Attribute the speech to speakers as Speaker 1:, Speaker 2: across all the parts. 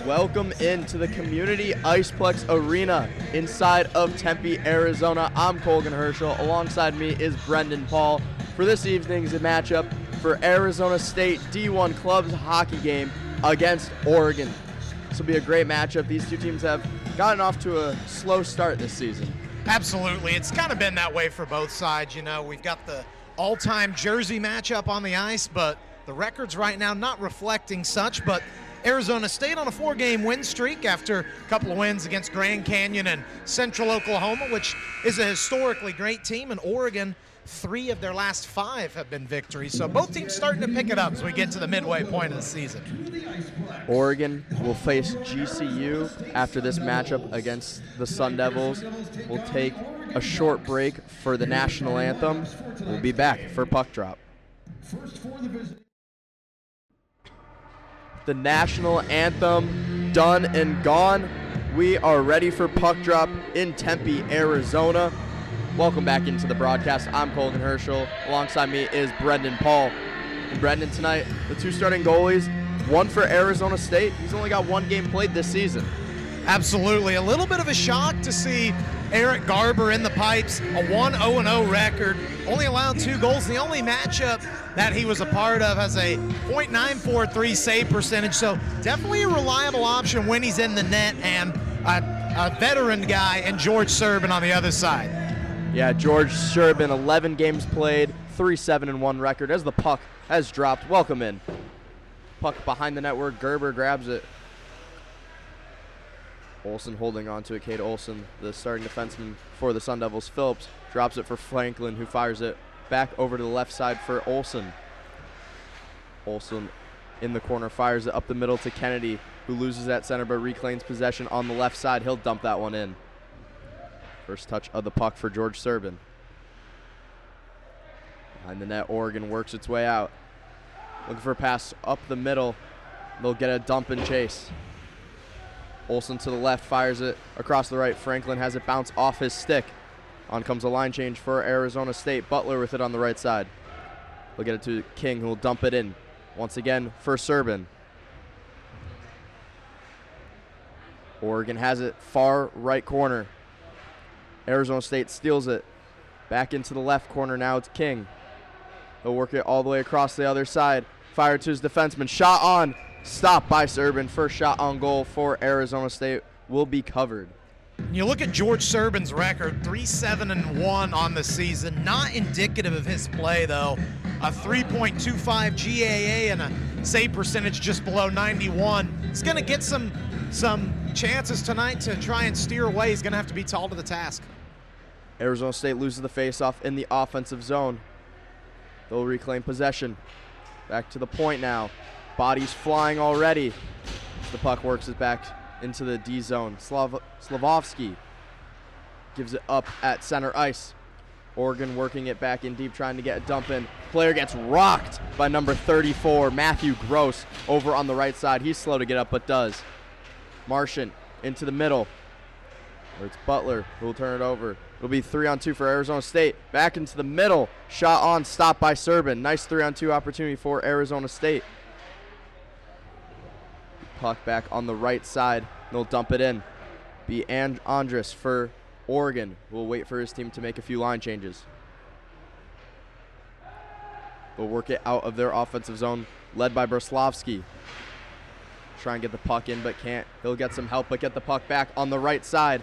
Speaker 1: Welcome into the Community Iceplex Arena inside of Tempe, Arizona. I'm Colgan Herschel. Alongside me is Brendan Paul for this evening's matchup for Arizona State D1 Club's hockey game against Oregon. This will be a great matchup. These two teams have gotten off to a slow start this season.
Speaker 2: Absolutely. It's kind of been that way for both sides. You know, we've got the all-time jersey matchup on the ice, but the records right now not reflecting such. But Arizona State on a 4-game win streak after a couple of wins against Grand Canyon and Central Oklahoma, which is a historically great team, and Oregon, 3 of their last 5 have been victories. So both teams starting to pick it up as we get to the midway point of the season.
Speaker 1: Oregon will face GCU after this matchup against the Sun Devils. We'll take a short break for the national anthem. We'll be back for Puck Drop. The national anthem done and gone. We are ready for Puck Drop in Tempe, Arizona. Welcome back into the broadcast. I'm Colgan Herschel. Alongside me is Brendan Paul. And Brendan, tonight, the 2 starting goalies, one for Arizona State. He's only got 1 game played this season.
Speaker 2: Absolutely. A little bit of a shock to see Eric Garber in the pipes, a 1-0-0 record, only allowed 2 goals. The only matchup that he was a part of has a .943 save percentage, so definitely a reliable option when he's in the net, and a veteran guy in George Serbin on the other side.
Speaker 1: Yeah, George Serbin, 11 games played, 3-7-1 record as the puck has dropped. Welcome in. Puck behind the net where Gerber grabs it. Olsen holding on to it. Cade Olsen, the starting defenseman for the Sun Devils. Phillips drops it for Franklin, who fires it back over to the left side for Olsen. Olsen in the corner fires it up the middle to Kennedy, who loses that center but reclaims possession on the left side. He'll dump that one in. First touch of the puck for George Serbin. Behind the net, Oregon works its way out. Looking for a pass up the middle. They'll get a dump and chase. Olsen to the left, fires it across the right. Franklin has it bounce off his stick. On comes a line change for Arizona State. Butler with it on the right side. They'll get it to King, who will dump it in. Once again for Serbin. Oregon has it far right corner. Arizona State steals it. Back into the left corner now. It's King. He'll work it all the way across the other side. Fire to his defenseman. Shot on. Stopped by Serbin. First shot on goal for Arizona State will be covered.
Speaker 2: You look at George Serbin's record, 3-7-1 on the season. Not indicative of his play, though. A 3.25 GAA and a save percentage just below 91. He's going to get some chances tonight to try and steer away. He's going to have to be tall to the task.
Speaker 1: Arizona State loses the faceoff in the offensive zone. They'll reclaim possession. Back to the point now. Bodies flying already. The puck works it back into the D zone. Slavovsky gives it up at center ice. Oregon working it back in deep, trying to get a dump in. Player gets rocked by number 34, Matthew Gross, over on the right side. He's slow to get up, but does. Martian into the middle. Where it's Butler who will turn it over. It'll be 3-on-2 for Arizona State. Back into the middle. Shot on, stopped by Serbin. Nice 3-on-2 opportunity for Arizona State. Puck back on the right side. They'll dump it in. Be Andrus for Oregon. We'll wait for his team to make a few line changes. They'll work it out of their offensive zone, led by Broslavsky. Try and get the puck in, but can't. He'll get some help, but get the puck back on the right side.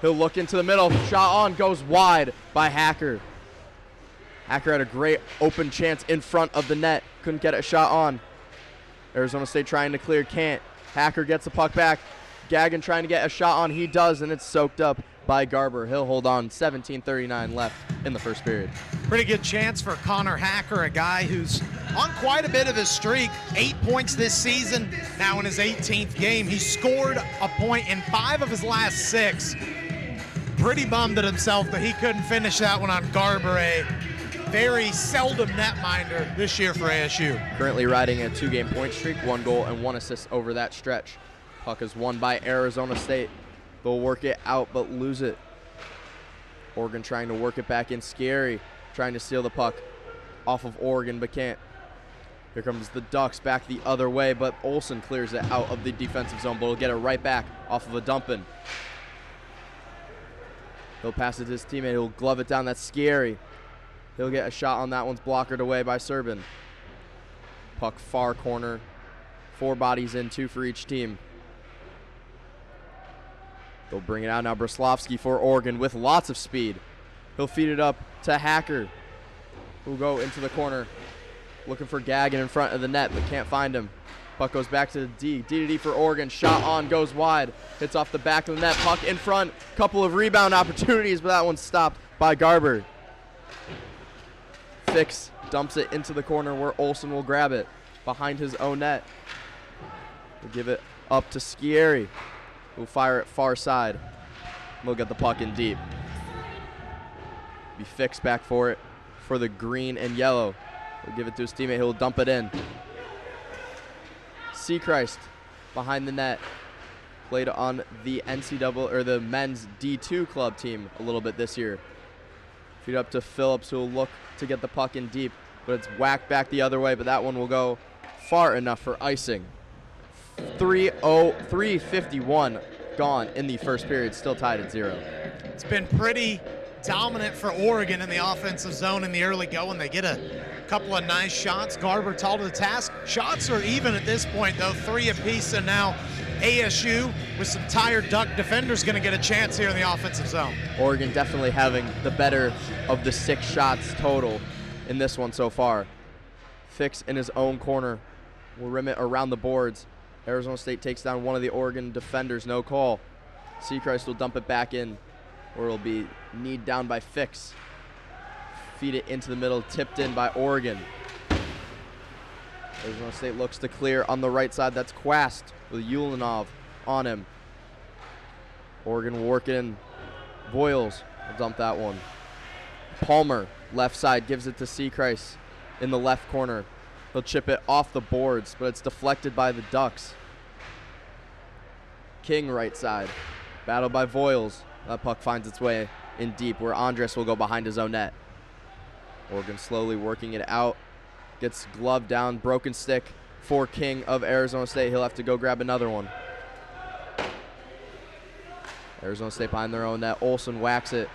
Speaker 1: He'll look into the middle. Shot on, goes wide by Hacker. Hacker had a great open chance in front of the net. Couldn't get a shot on. Arizona State trying to clear, can't. Hacker gets the puck back. Gagnon trying to get a shot on, he does, and it's soaked up by Garber. He'll hold on. 17:39 left in the first period.
Speaker 2: Pretty good chance for Connor Hacker, a guy who's on quite a bit of his streak. 8 points this season, now in his 18th game. He scored a point in 5 of his last 6. Pretty bummed at himself that he couldn't finish that one on Garber, a very seldom netminder this year for ASU.
Speaker 1: Currently riding a 2-game point streak, 1 goal and 1 assist over that stretch. Puck is won by Arizona State. They'll work it out but lose it. Oregon trying to work it back in. Scary trying to steal the puck off of Oregon but can't. Here comes the Ducks back the other way, but Olsen clears it out of the defensive zone, but he'll get it right back off of a dump-in. He'll pass it to his teammate. He'll glove it down. That's scary. He'll get a shot on that one's blockered away by Serbin. Puck far corner. 4 bodies in, 2 for each team. They'll bring it out now. Bruslovsky for Oregon with lots of speed. He'll feed it up to Hacker, who'll go into the corner, looking for Gagnon in front of the net, but can't find him. Puck goes back to the D. D for Oregon. Shot on, goes wide. Hits off the back of the net. Puck in front. Couple of rebound opportunities, but that one's stopped by Garber. Fix dumps it into the corner where Olsen will grab it behind his own net. We'll give it up to Scieri, who'll fire it far side. We'll get the puck in deep. Be Fix back for it for the green and yellow. He'll give it to his teammate. He'll dump it in. Seachrist behind the net. Played on the NCAA or the men's D2 club team a little bit this year. Feed up to Phillips, who will look to get the puck in deep, but it's whacked back the other way, but that one will go far enough for icing. 3:51 gone in the first period, still tied at 0.
Speaker 2: It's been pretty dominant for Oregon in the offensive zone in the early going. They get a couple of nice shots. Garber tall to the task. Shots are even at this point, though, 3 apiece, and now ASU, with some tired Duck defenders, going to get a chance here in the offensive zone.
Speaker 1: Oregon definitely having the better of the 6 shots total in this one so far. Fix in his own corner will rim it around the boards. Arizona State takes down one of the Oregon defenders, no call. Seachrist will dump it back in, or it'll be kneed down by Fix. Feed it into the middle, tipped in by Oregon. Arizona State looks to clear on the right side. That's Quast with Ulanov on him. Oregon will work in. Boyles will dump that one. Palmer, left side, gives it to Seachrist in the left corner. He'll chip it off the boards, but it's deflected by the Ducks. King, right side. Battled by Voiles. That puck finds its way in deep, where Andres will go behind his own net. Oregon slowly working it out. Gets gloved down, broken stick for King of Arizona State. He'll have to go grab another one. Arizona State behind their own net. Olsen whacks it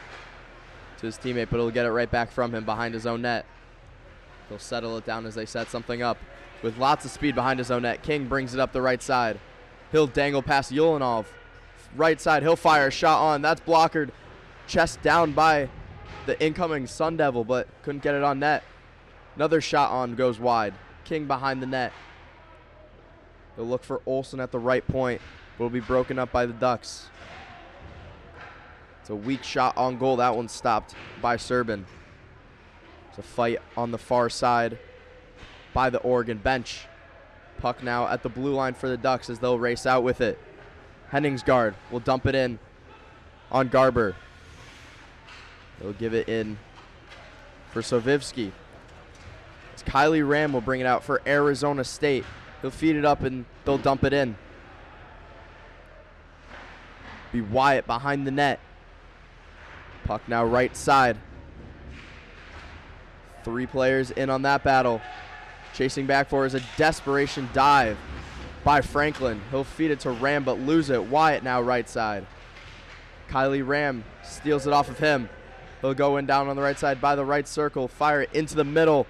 Speaker 1: to his teammate, but he'll get it right back from him behind his own net. He'll settle it down as they set something up. With lots of speed behind his own net, King brings it up the right side. He'll dangle past Ulanov. Right side, he'll fire a shot on. That's blockered. Chest down by the incoming Sun Devil, but couldn't get it on net. Another shot on goes wide. King behind the net. He'll look for Olsen at the right point, but will be broken up by the Ducks. It's a weak shot on goal. That one's stopped by Serbin. It's a fight on the far side by the Oregon bench. Puck now at the blue line for the Ducks as they'll race out with it. Henningsgaard will dump it in on Garber. He'll give it in for Sovivsky. Kylie Ram will bring it out for Arizona State. He'll feed it up and they'll dump it in. Be Wyatt behind the net. Puck now right side. 3 players in on that battle. Chasing back for is a desperation dive by Franklin. He'll feed it to Ram but lose it. Wyatt now right side. Kylie Ram steals it off of him. He'll go in down on the right side by the right circle. Fire it into the middle.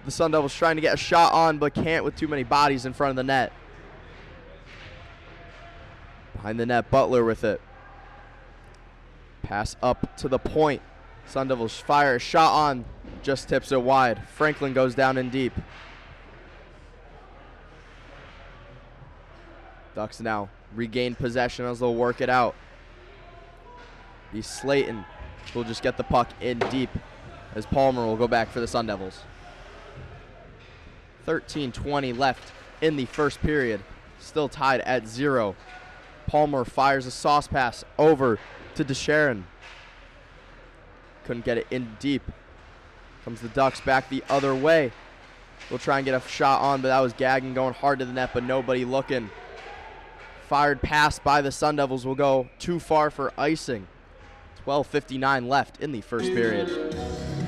Speaker 1: The Sun Devils trying to get a shot on but can't with too many bodies in front of the net. Behind the net, Butler with it. Pass up to the point. Sun Devils fire a shot on. Just tips it wide. Franklin goes down in deep. Ducks now regain possession as they'll work it out. Be Slayton will just get the puck in deep as Palmer will go back for the Sun Devils. 13:20 left in the first period. Still tied at 0. Palmer fires a sauce pass over to DeSharon. Couldn't get it in deep. Comes the Ducks back the other way. We'll try and get a shot on, but that was Gagnon going hard to the net, but nobody looking. Fired pass by the Sun Devils will go too far for icing. 12:59 left in the first period.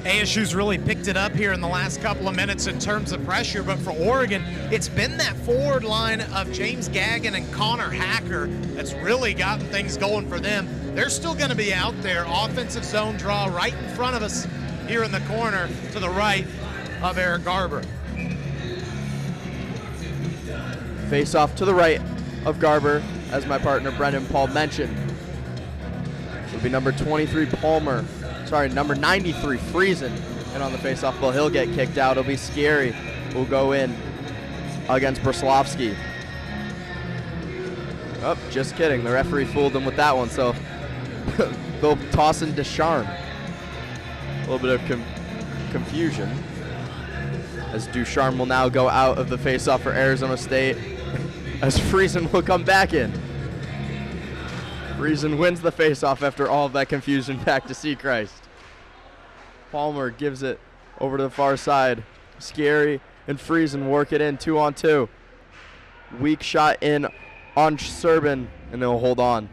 Speaker 2: ASU's really picked it up here in the last couple of minutes in terms of pressure, but for Oregon, it's been that forward line of James Gagnon and Connor Hacker that's really gotten things going for them. They're still going to be out there. Offensive zone draw right in front of us here in the corner to the right of Eric Garber.
Speaker 1: Face off to the right of Garber, as my partner Brendan Paul mentioned. It'll be number 23 Palmer. Sorry, number 93 Friesen. And on the face-off ball, he'll get kicked out. It'll be Scary. Will go in against Bruslovsky. Oh, just kidding. The referee fooled him with that one, so they'll toss in Ducharme. A little bit of confusion, as Ducharme will now go out of the face-off for Arizona State, as Friesen will come back in. Friesen wins the face-off after all of that confusion back to Seachrist. Palmer gives it over to the far side. Scary and Friesen work it in 2-on-2. Weak shot in on Serbin, and they'll hold on.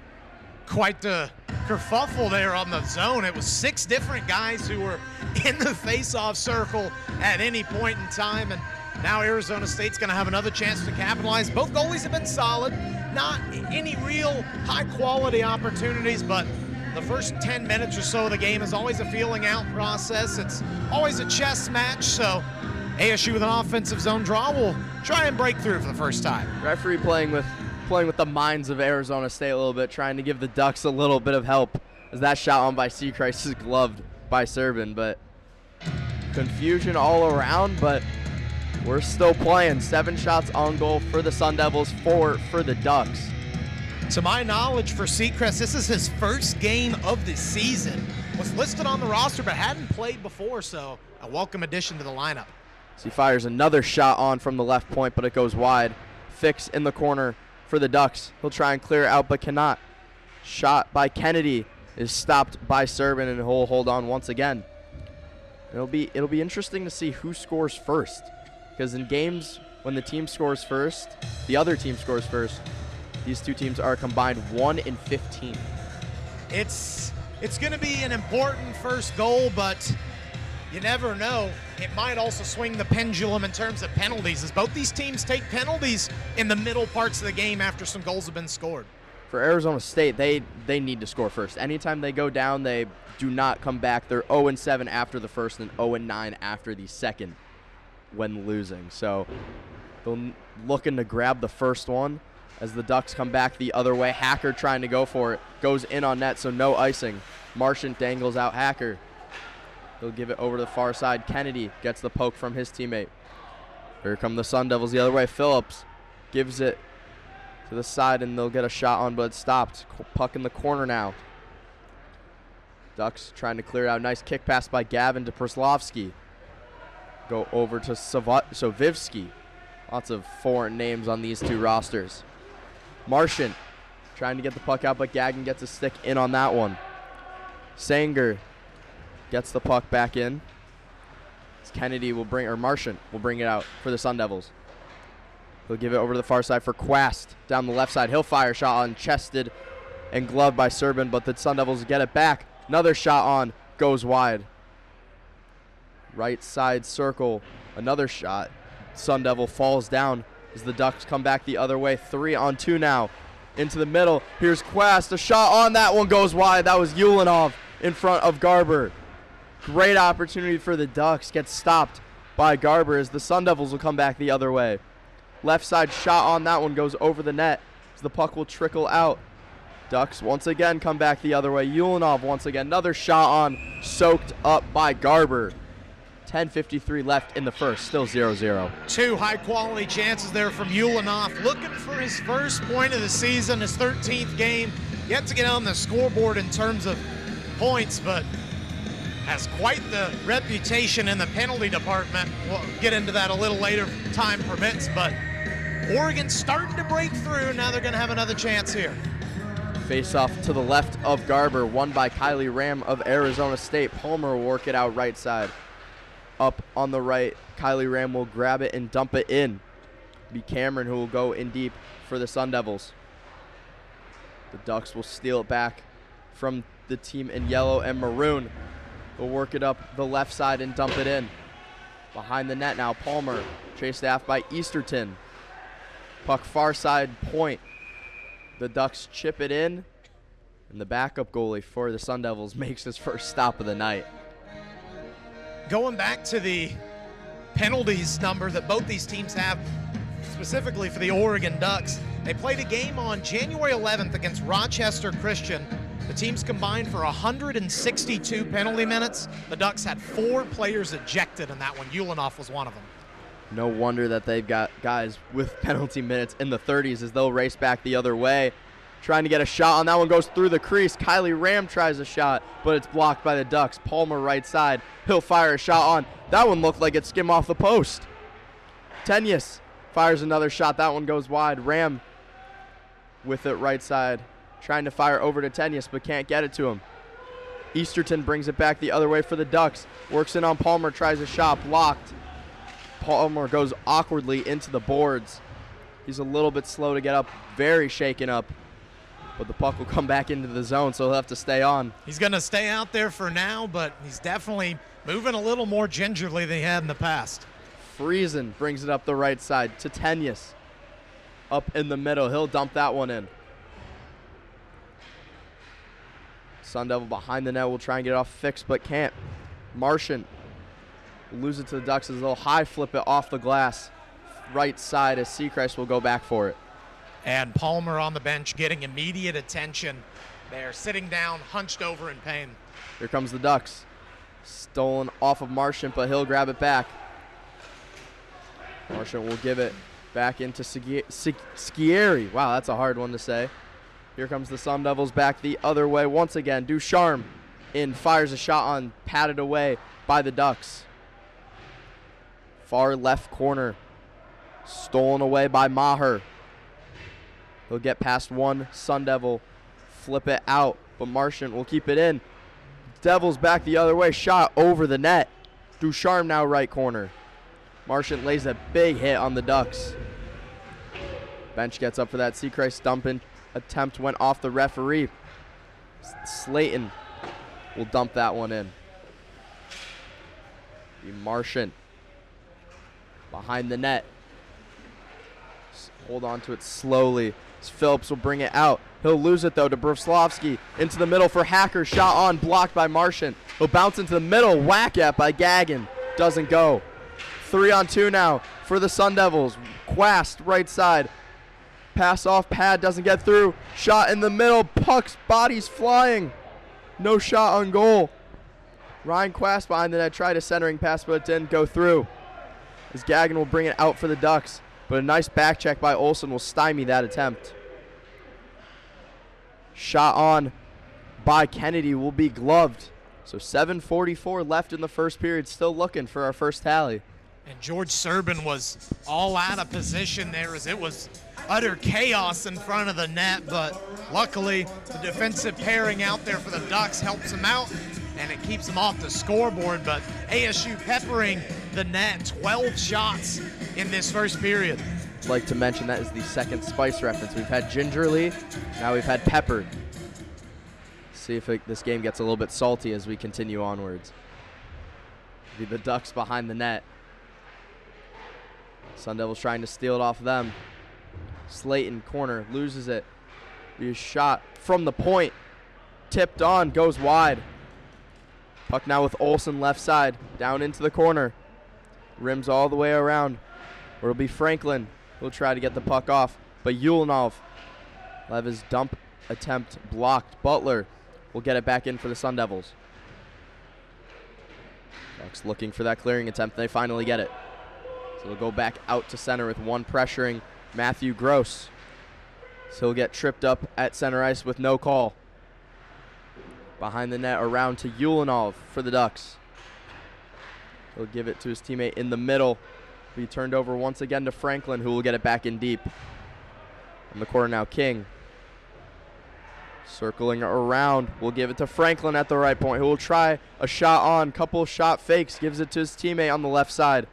Speaker 2: Quite the kerfuffle there on the zone. It was 6 different guys who were in the face-off circle at any point in time, and now Arizona State's going to have another chance to capitalize. Both goalies have been solid. Not any real high-quality opportunities, but the first 10 minutes or so of the game is always a feeling-out process. It's always a chess match, so ASU with an offensive zone draw will try and break through for the first time.
Speaker 1: Referee playing with the minds of Arizona State a little bit, trying to give the Ducks a little bit of help, as that shot on by Seachrist is gloved by Serbin, but confusion all around, but we're still playing. 7 shots on goal for the Sun Devils, 4 for the Ducks.
Speaker 2: To my knowledge, for Seacrest, this is his first game of the season. Was listed on the roster but hadn't played before, so a welcome addition to the lineup.
Speaker 1: So he fires another shot on from the left point, but it goes wide. Fix in the corner for the Ducks. He'll try and clear it out, but cannot. Shot by Kennedy is stopped by Serbin, and he'll hold on once again. It'll be interesting to see who scores first, because in games when the team scores first, the other team scores first, these two teams are combined 1-15.
Speaker 2: It's going to be an important first goal, but you never know. It might also swing the pendulum in terms of penalties, as both these teams take penalties in the middle parts of the game after some goals have been scored.
Speaker 1: For Arizona State, they need to score first. Anytime they go down, they do not come back. They're 0-7 after the first and 0-9 after the second when losing. So they're looking to grab the first one as the Ducks come back the other way. Hacker trying to go for it. Goes in on net, so no icing. Marchant dangles out Hacker. He'll give it over to the far side. Kennedy gets the poke from his teammate. Here come the Sun Devils the other way. Phillips gives it to the side, and they'll get a shot on, but it's stopped. Puck in the corner now. Ducks trying to clear it out. Nice kick pass by Gavin to Perslovsky. Go over to Sovivsky. Lots of foreign names on these two rosters. Marchant trying to get the puck out, but Gagnon gets a stick in on that one. Sanger gets the puck back in. Kennedy will bring, or Marchant will bring it out for the Sun Devils. He'll give it over to the far side for Quast down the left side. He'll fire a shot on, chested and gloved by Serbin, but the Sun Devils get it back. Another shot on, goes wide. Right side circle, another shot. Sun Devil falls down as the Ducks come back the other way. 3-on-2 now. Into the middle. Here's Quast. A shot on that one goes wide. That was Ulanov in front of Garber. Great opportunity for the Ducks. Gets stopped by Garber as the Sun Devils will come back the other way. Left side shot on that one goes over the net as the puck will trickle out. Ducks once again come back the other way. Ulanov once again. Another shot on, soaked up by Garber. 10:53 left in the first, still 0-0.
Speaker 2: 2 high-quality chances there from Ulanov, looking for his first point of the season, his 13th game. Yet to get on the scoreboard in terms of points, but has quite the reputation in the penalty department. We'll get into that a little later if time permits, but Oregon's starting to break through. Now they're going to have another chance here.
Speaker 1: Face off to the left of Garber, won by Kylie Ram of Arizona State. Palmer will work it out right side. Up on the right, Kylie Ram will grab it and dump it in. Be Cameron who will go in deep for the Sun Devils. The Ducks will steal it back from the team in yellow and maroon. They'll work it up the left side and dump it in. Behind the net now, Palmer, chased aft by Easterton. Puck far side point. The Ducks chip it in, and the backup goalie for the Sun Devils makes his first stop of the night.
Speaker 2: Going back to the penalties number that both these teams have, specifically for the Oregon Ducks, they played a game on January 11th against Rochester Christian. The teams combined for 162 penalty minutes. The Ducks had 4 players ejected in that one. Ulanoff was one of them.
Speaker 1: No wonder that they've got guys with penalty minutes in the 30s as they'll race back the other way. Trying to get a shot on that one, goes through the crease. Kylie Ram tries a shot, but it's blocked by the Ducks. Palmer right side. He'll fire a shot on. That one looked like it skimmed off the post. Tenyus fires another shot. That one goes wide. Ram with it right side. Trying to fire over to Tenyus, but can't get it to him. Easterton brings it back the other way for the Ducks. Works in on Palmer, tries a shot, blocked. Palmer goes awkwardly into the boards. He's a little bit slow to get up, very shaken up. But the puck will come back into the zone, so he'll have to stay on.
Speaker 2: He's going to stay out there for now, but he's definitely moving a little more gingerly than he had in the past.
Speaker 1: Friesen brings it up the right side to Tenyus. Up in the middle, he'll dump that one in. Sun Devil behind the net will try and get it off fixed, but can't. Martian will lose it to the Ducks as they'll high flip it off the glass. Right side as Seacrest will go back for it.
Speaker 2: And Palmer on the bench getting immediate attention. They're sitting down, hunched over in pain.
Speaker 1: Here comes the Ducks. Stolen off of Martian, but he'll grab it back. Martian will give it back into Scieri. Wow, that's a hard one to say. Here comes the Sun Devils back the other way once again. Ducharme in, fires a shot on, patted away by the Ducks. Far left corner. Stolen away by Maher. He'll get past one Sun Devil, flip it out, but Martian will keep it in. Devils back the other way, shot over the net. Ducharme now right corner. Martian lays a big hit on the Ducks. Bench gets up for that. Seacrest dumping attempt went off the referee. Slayton will dump that one in. Martian behind the net. Hold on to it slowly. Phillips will bring it out. He'll lose it, though, to Bruslovsky. Into the middle for Hacker. Shot on, blocked by Martian. He'll bounce into the middle. Whack at by Gagin. Doesn't go. 3-on-2 now for the Sun Devils. Quast, right side. Pass off pad, doesn't get through. Shot in the middle. Puck's body's flying. No shot on goal. Ryan Quast behind the net. Tried a centering pass, but it didn't go through. As Gagin will bring it out for the Ducks. But a nice back check by Olsen will stymie that attempt. Shot on by Kennedy will be gloved. So 7:44 left in the first period. Still looking for our first tally.
Speaker 2: And George Serban was all out of position there as it was utter chaos in front of the net. But luckily, the defensive pairing out there for the Ducks helps him out, and it keeps him off the scoreboard. But ASU peppering the net, 12 shots in this first period.
Speaker 1: I'd like to mention that is the second Spice reference. We've had gingerly, now we've had peppered. See if this game gets a little bit salty as we continue onwards. Be the Ducks behind the net. Sun Devils trying to steal it off them. Slayton, corner, loses it. Be a shot from the point. Tipped on, goes wide. Puck now with Olsen left side, down into the corner. Rims all the way around. Or it'll be Franklin. He'll try to get the puck off. But Ulanov will have his dump attempt blocked. Butler will get it back in for the Sun Devils. Ducks looking for that clearing attempt. They finally get it. So they'll go back out to center with one pressuring Matthew Gross. So he'll get tripped up at center ice with no call. Behind the net around to Ulanov for the Ducks. He'll give it to his teammate in the middle. Be turned over once again to Franklin, who will get it back in deep. In the corner now, King. Circling around, will give it to Franklin at the right point, who will try a shot on. Couple of shot fakes, gives it to his teammate on the left side.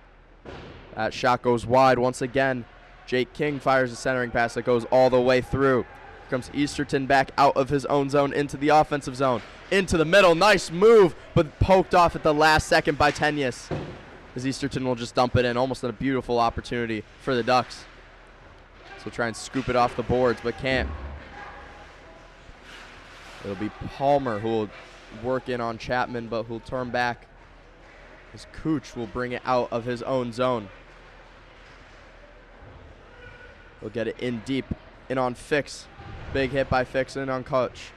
Speaker 1: That shot goes wide once again. Jake King fires a centering pass that goes all the way through. Here comes Easterton back out of his own zone into the offensive zone. Into the middle. Nice move, but poked off at the last second by Tenyas. As Easterton will just dump it in. Almost a beautiful opportunity for the Ducks. So try and scoop it off the boards, but can't. It'll be Palmer who will work in on Chapman, but who'll turn back. As Cooch will bring it out of his own zone. He'll get it in deep. In on Fix. Big hit by Fix in on Cooch.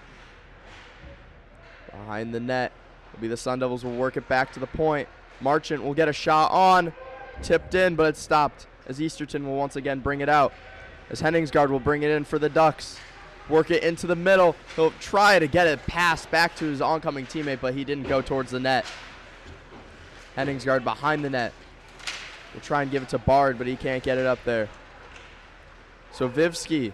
Speaker 1: Behind the net will be the Sun Devils. Will work it back to the point. Marchant will get a shot on. Tipped in, but it's stopped. As Easterton will once again bring it out. As Henningsgaard will bring it in for the Ducks. Work it into the middle. He'll try to get it passed back to his oncoming teammate, but he didn't go towards the net. Henningsgaard behind the net. Will try and give it to Bard, but he can't get it up there. So Vivsky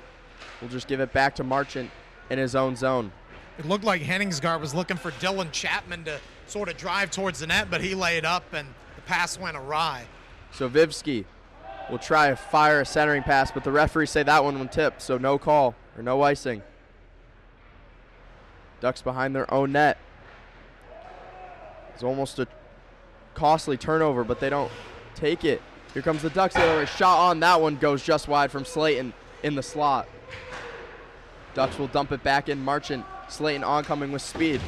Speaker 1: will just give it back to Marchant in his own zone.
Speaker 2: It looked like Henningsgaard was looking for Dylan Chapman to sort of drive towards the net, but he laid up and the pass went awry.
Speaker 1: So Vivsky will try to fire a centering pass, but the referees say that one tipped, so no call or no icing. Ducks behind their own net. It's almost a costly turnover, but they don't take it. Here comes the Ducks. The other way. Shot on. That one goes just wide from Slayton in the slot. Ducks will dump it back in. Marchant. Slayton oncoming with speed.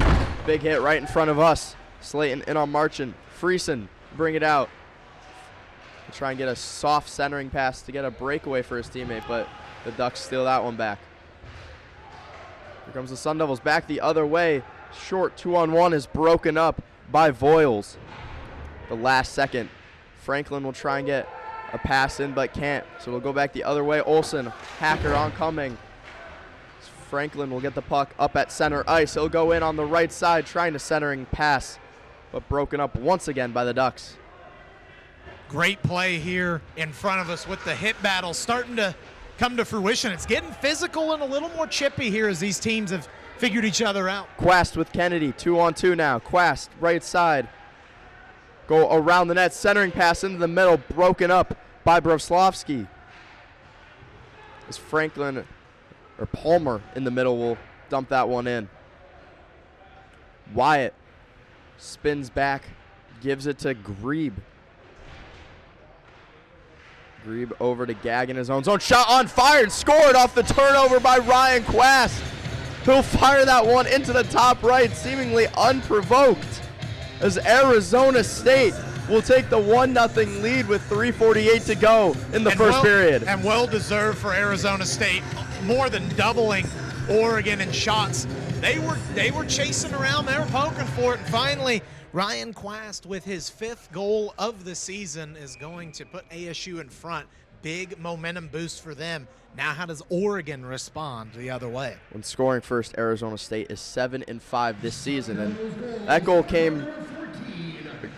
Speaker 1: Big hit right in front of us. Slayton in on Marchant. Friesen bring it out. He'll try and get a soft centering pass to get a breakaway for his teammate, but the Ducks steal that one back. Here comes the Sun Devils back the other way. Short 2-on-1 is broken up by Voiles. The last second. Franklin will try and get a pass in, but can't. So we'll go back the other way. Olsen, Hacker oncoming. Franklin will get the puck up at center ice. He'll go in on the right side trying to centering pass, but broken up once again by the Ducks.
Speaker 2: Great play here in front of us with the hit battle starting to come to fruition. It's getting physical and a little more chippy here as these teams have figured each other out.
Speaker 1: Quast with Kennedy, 2-on-2 now. Quast, right side. Go around the net, centering pass into the middle, broken up by Broslovsky. As Franklin, or Palmer in the middle will dump that one in. Wyatt spins back, gives it to Grebe. Grebe over to Gag in his own zone. Shot on, fired, scored off the turnover by Ryan Quast. He'll fire that one into the top right, seemingly unprovoked, as Arizona State will take the 1-0 lead with 3:48 to go in the first period.
Speaker 2: And well deserved for Arizona State, more than doubling Oregon in shots. They were chasing around, they were poking for it, and finally Ryan Quast with his 5th goal of the season is going to put ASU in front. Big momentum boost for them. Now how does Oregon respond the other way?
Speaker 1: When scoring first, Arizona State is 7-5 this season, and that goal came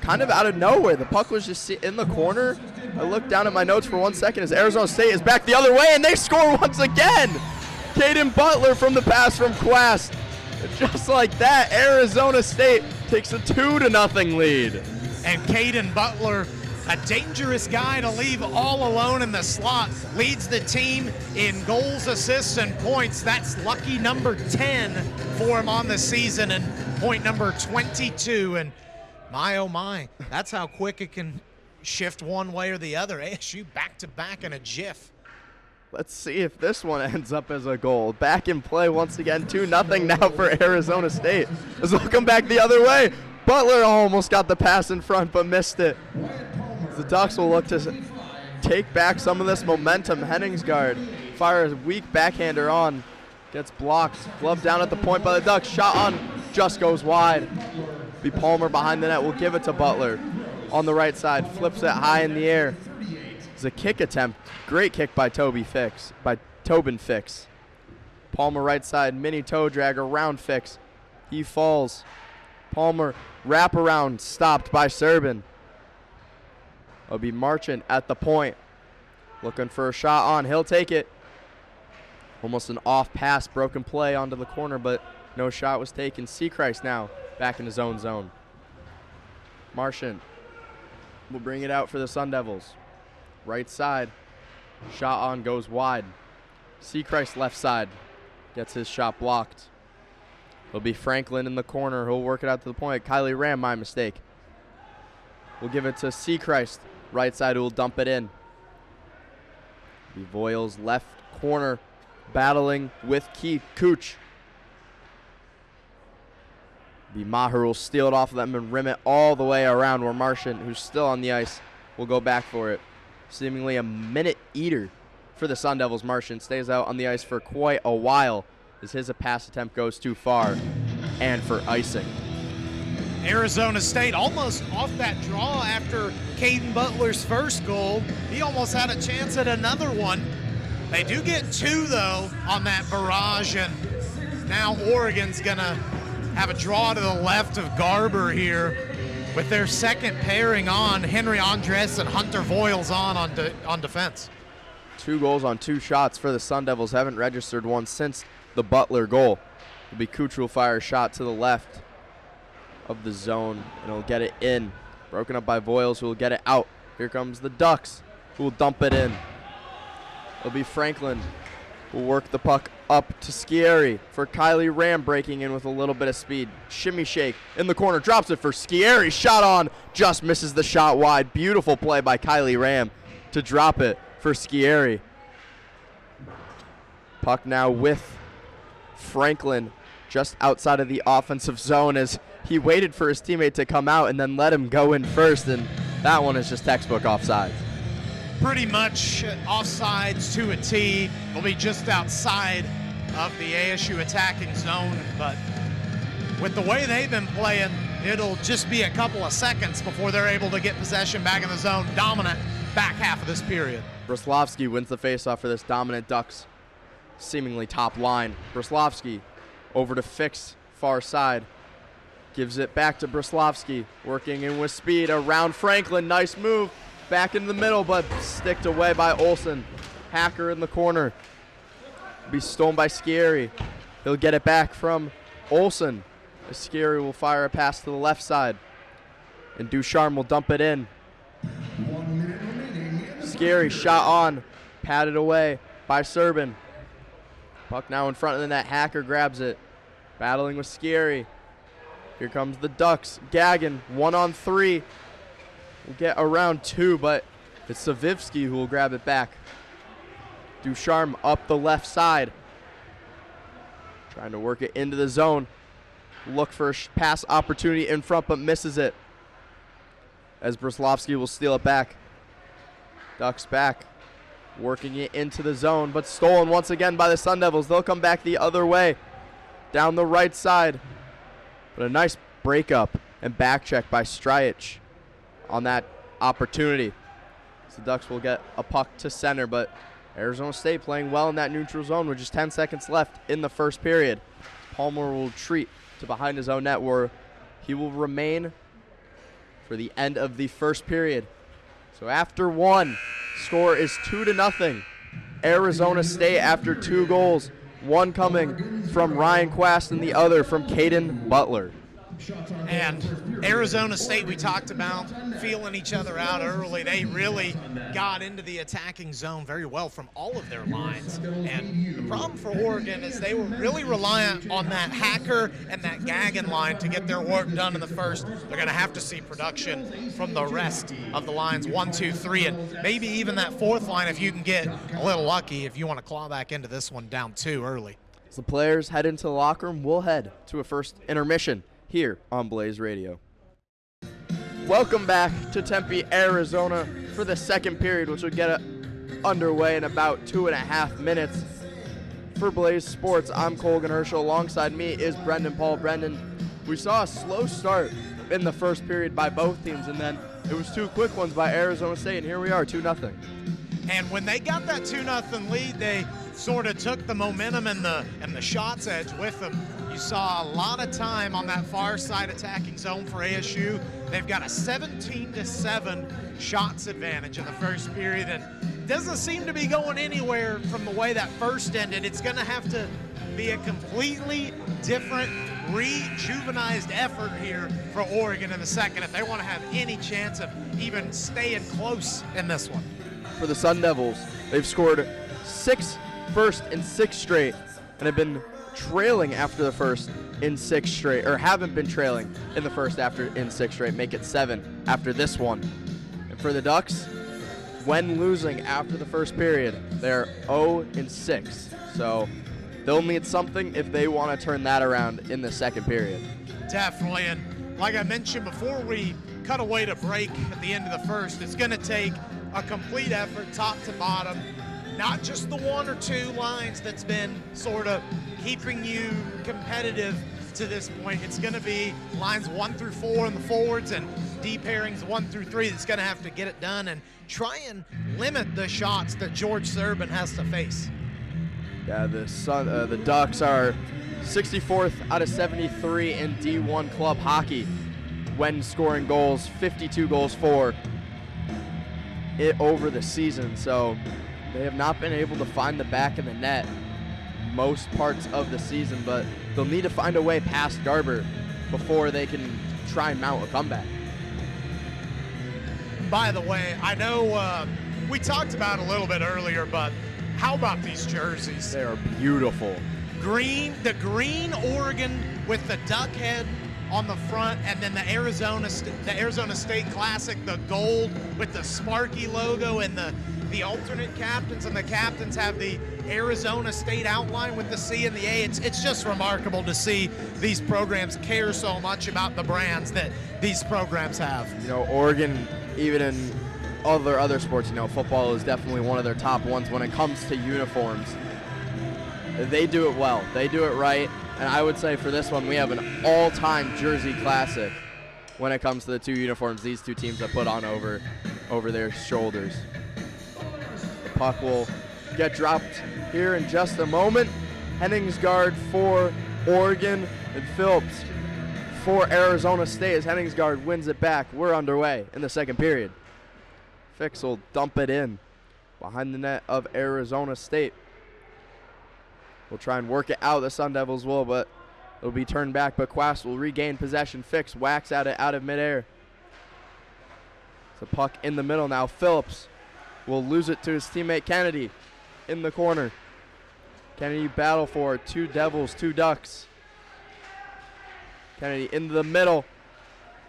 Speaker 1: kind of out of nowhere. The puck was just in the corner. I looked down at my notes for 1 second as Arizona State is back the other way, and they score once again. Caden Butler from the pass from Quast. Just like that, Arizona State takes a 2-0 lead.
Speaker 2: And Caden Butler, a dangerous guy to leave all alone in the slot, leads the team in goals, assists, and points. That's lucky number 10 for him on the season, and point number 22. And my, oh my, that's how quick it can shift one way or the other. ASU back-to-back in a jiff.
Speaker 1: Let's see if this one ends up as a goal. Back in play once again, 2-0 now for Arizona State. As we'll come back the other way. Butler almost got the pass in front, but missed it. The Ducks will look to take back some of this momentum. Henningsgaard fires a weak backhander on. Gets blocked. Glove down at the point by the Ducks. Shot on, just goes wide. Be Palmer behind the net. Will give it to Butler on the right side. Flips it high in the air. It's a kick attempt. Great kick by Tobin Fix. Palmer right side. Mini toe drag around Fix. He falls. Palmer wrap around. Stopped by Serbin. It'll be Marchant at the point. Looking for a shot on. He'll take it. Almost an off pass. Broken play onto the corner, but no shot was taken. Seachrist now back in his own zone. Marchant will bring it out for the Sun Devils. Right side. Shot on goes wide. Seachrist left side. Gets his shot blocked. It'll be Franklin in the corner. He'll work it out to the point. Kylie Ram, my mistake. We'll give it to Seachrist. Right side, who will dump it in. Be Voiles left corner, battling with Cooch. Be Maher will steal it off of them and rim it all the way around, where Martian, who's still on the ice, will go back for it. Seemingly a minute eater for the Sun Devils. Martian stays out on the ice for quite a while as his pass attempt goes too far and for icing.
Speaker 2: Arizona State almost off that draw after Caden Butler's first goal. He almost had a chance at another one. They do get 2, though, on that barrage, and now Oregon's going to have a draw to the left of Garber here with their second pairing on. Henry Andres and Hunter Voiles on defense.
Speaker 1: 2 goals on 2 shots for the Sun Devils. Haven't registered one since the Butler goal. It'll be Cooch will fire a shot to the left of the zone, and he'll get it in. Broken up by Voiles, who will get it out. Here comes the Ducks, who will dump it in. It'll be Franklin, who will work the puck up to Scieri for Kylie Ram, breaking in with a little bit of speed. Shimmy shake in the corner, drops it for Scieri. Shot on, just misses the shot wide. Beautiful play by Kylie Ram to drop it for Scieri. Puck now with Franklin just outside of the offensive zone as he waited for his teammate to come out and then let him go in first, and that one is just textbook offsides.
Speaker 2: Pretty much offsides to a T. Will be just outside of the ASU attacking zone, but with the way they've been playing, it'll just be a couple of seconds before they're able to get possession back in the zone. Dominant back half of this period.
Speaker 1: Bruslovsky wins the faceoff for this dominant Ducks seemingly top line. Bruslovsky over to Fix, far side. Gives it back to Bruslovsky, working in with speed around Franklin. Nice move. Back in the middle, but sticked away by Olsen. Hacker in the corner. Be stolen by Scieri. He'll get it back from Olsen. Scieri will fire a pass to the left side, and Ducharme will dump it in. Scieri shot on, patted away by Serbin. Puck now in front of the net. Hacker grabs it, battling with Scieri. Here comes the Ducks. Gagnon, 1-on-3. Will get around 2, but it's Savivsky who will grab it back. Ducharme up the left side, trying to work it into the zone. Look for a pass opportunity in front, but misses it, as Bruslovsky will steal it back. Ducks back, working it into the zone, but stolen once again by the Sun Devils. They'll come back the other way, down the right side. But a nice breakup and back check by Stryich on that opportunity. So the Ducks will get a puck to center, but Arizona State playing well in that neutral zone with just 10 seconds left in the first period. Palmer will retreat to behind his own net, where he will remain for the end of the first period. So after 1, score is 2-0. Arizona State after 2 goals, one coming from Ryan Quast and the other from Caden Butler.
Speaker 2: And Arizona State, we talked about feeling each other out early. They really got into the attacking zone very well from all of their lines. And the problem for Oregon is they were really reliant on that Hacker and that Gagnon line to get their work done in the first. They're going to have to see production from the rest of the lines, 1, 2, 3, and maybe even that fourth line if you can get a little lucky if you want to claw back into this one down 2 early.
Speaker 1: As the players head into the locker room, we'll head to a first intermission here on Blaze Radio. Welcome back to Tempe, Arizona for the second period, which will get underway in about 2.5 minutes. For Blaze Sports, I'm Colgan Herschel. Alongside me is Brendan Paul. Brendan, we saw a slow start in the first period by both teams, and then it was 2 quick ones by Arizona State, and here we are, 2-0.
Speaker 2: And when they got that 2-0 lead, they sort of took the momentum and the shots edge with them. You saw a lot of time on that far side attacking zone for ASU. They've got a 17-7 shots advantage in the first period, and it doesn't seem to be going anywhere from the way that first ended. It's going to have to be a completely different, rejuvenized effort here for Oregon in the second if they want to have any chance of even staying close in this one.
Speaker 1: For the Sun Devils, they've scored 6 first and 6 straight and have been trailing after the first in 6 straight, or haven't been trailing in the first in 6 straight, make it 7 after this one. And for the Ducks, when losing after the first period, they're 0-6. So they'll need something if they want to turn that around in the second period.
Speaker 2: Definitely, and like I mentioned before we cut away to break at the end of the first, it's going to take a complete effort top to bottom, not just the 1 or 2 lines that's been sort of keeping you competitive to this point. It's going to be lines 1 through 4 in the forwards and deep pairings 1 through 3 that's going to have to get it done and try and limit the shots that George Serban has to face.
Speaker 1: Yeah, the Ducks are 64th out of 73 in D1 club hockey when scoring goals, 52 goals for it over the season. So they have not been able to find the back of the net most parts of the season, but they'll need to find a way past Garber before they can try and mount a comeback.
Speaker 2: By the way, I know we talked about it a little bit earlier, but how about these jerseys?
Speaker 1: They are beautiful.
Speaker 2: The green Oregon with the duck head on the front, and then the Arizona State Classic, the gold with the Sparky logo, and the alternate captains, and the captains have the Arizona State outline with the C and the A. It's just remarkable to see these programs care so much about the brands that these programs have.
Speaker 1: You know, Oregon, even in other sports, you know, football is definitely one of their top ones when it comes to uniforms. They do it well. They do it right. And I would say for this one, we have an all-time jersey classic when it comes to the 2 uniforms these 2 teams have put on over their shoulders. The puck will get dropped here in just a moment. Henningsgaard for Oregon and Phillips for Arizona State as Henningsgaard wins it back. We're underway in the second period. Fix will dump it in behind the net of Arizona State. We'll try and work it out, the Sun Devils will, but it'll be turned back. But Quast will regain possession. Fix whacks at it out of midair. It's a puck in the middle now. Phillips will lose it to his teammate Kennedy in the corner. Kennedy battle for it. 2 Devils, 2 Ducks. Kennedy into the middle.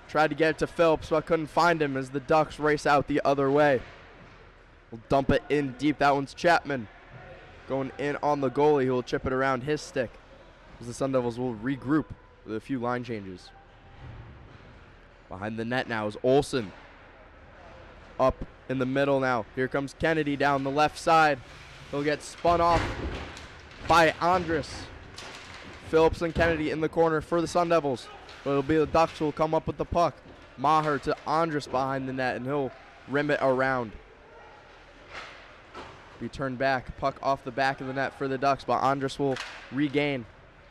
Speaker 1: Tried to get it to Phillips, but couldn't find him as the Ducks race out the other way. We'll dump it in deep. That one's Chapman. Going in on the goalie, who will chip it around his stick as the Sun Devils will regroup with a few line changes. Behind the net now is Olsen. Up in the middle now. Here comes Kennedy down the left side. He'll get spun off by Andrus. Phillips and Kennedy in the corner for the Sun Devils. But it'll be the Ducks who will come up with the puck. Maher to Andrus behind the net, and he'll rim it around. Be turned back, puck off the back of the net for the Ducks, but Andrus will regain.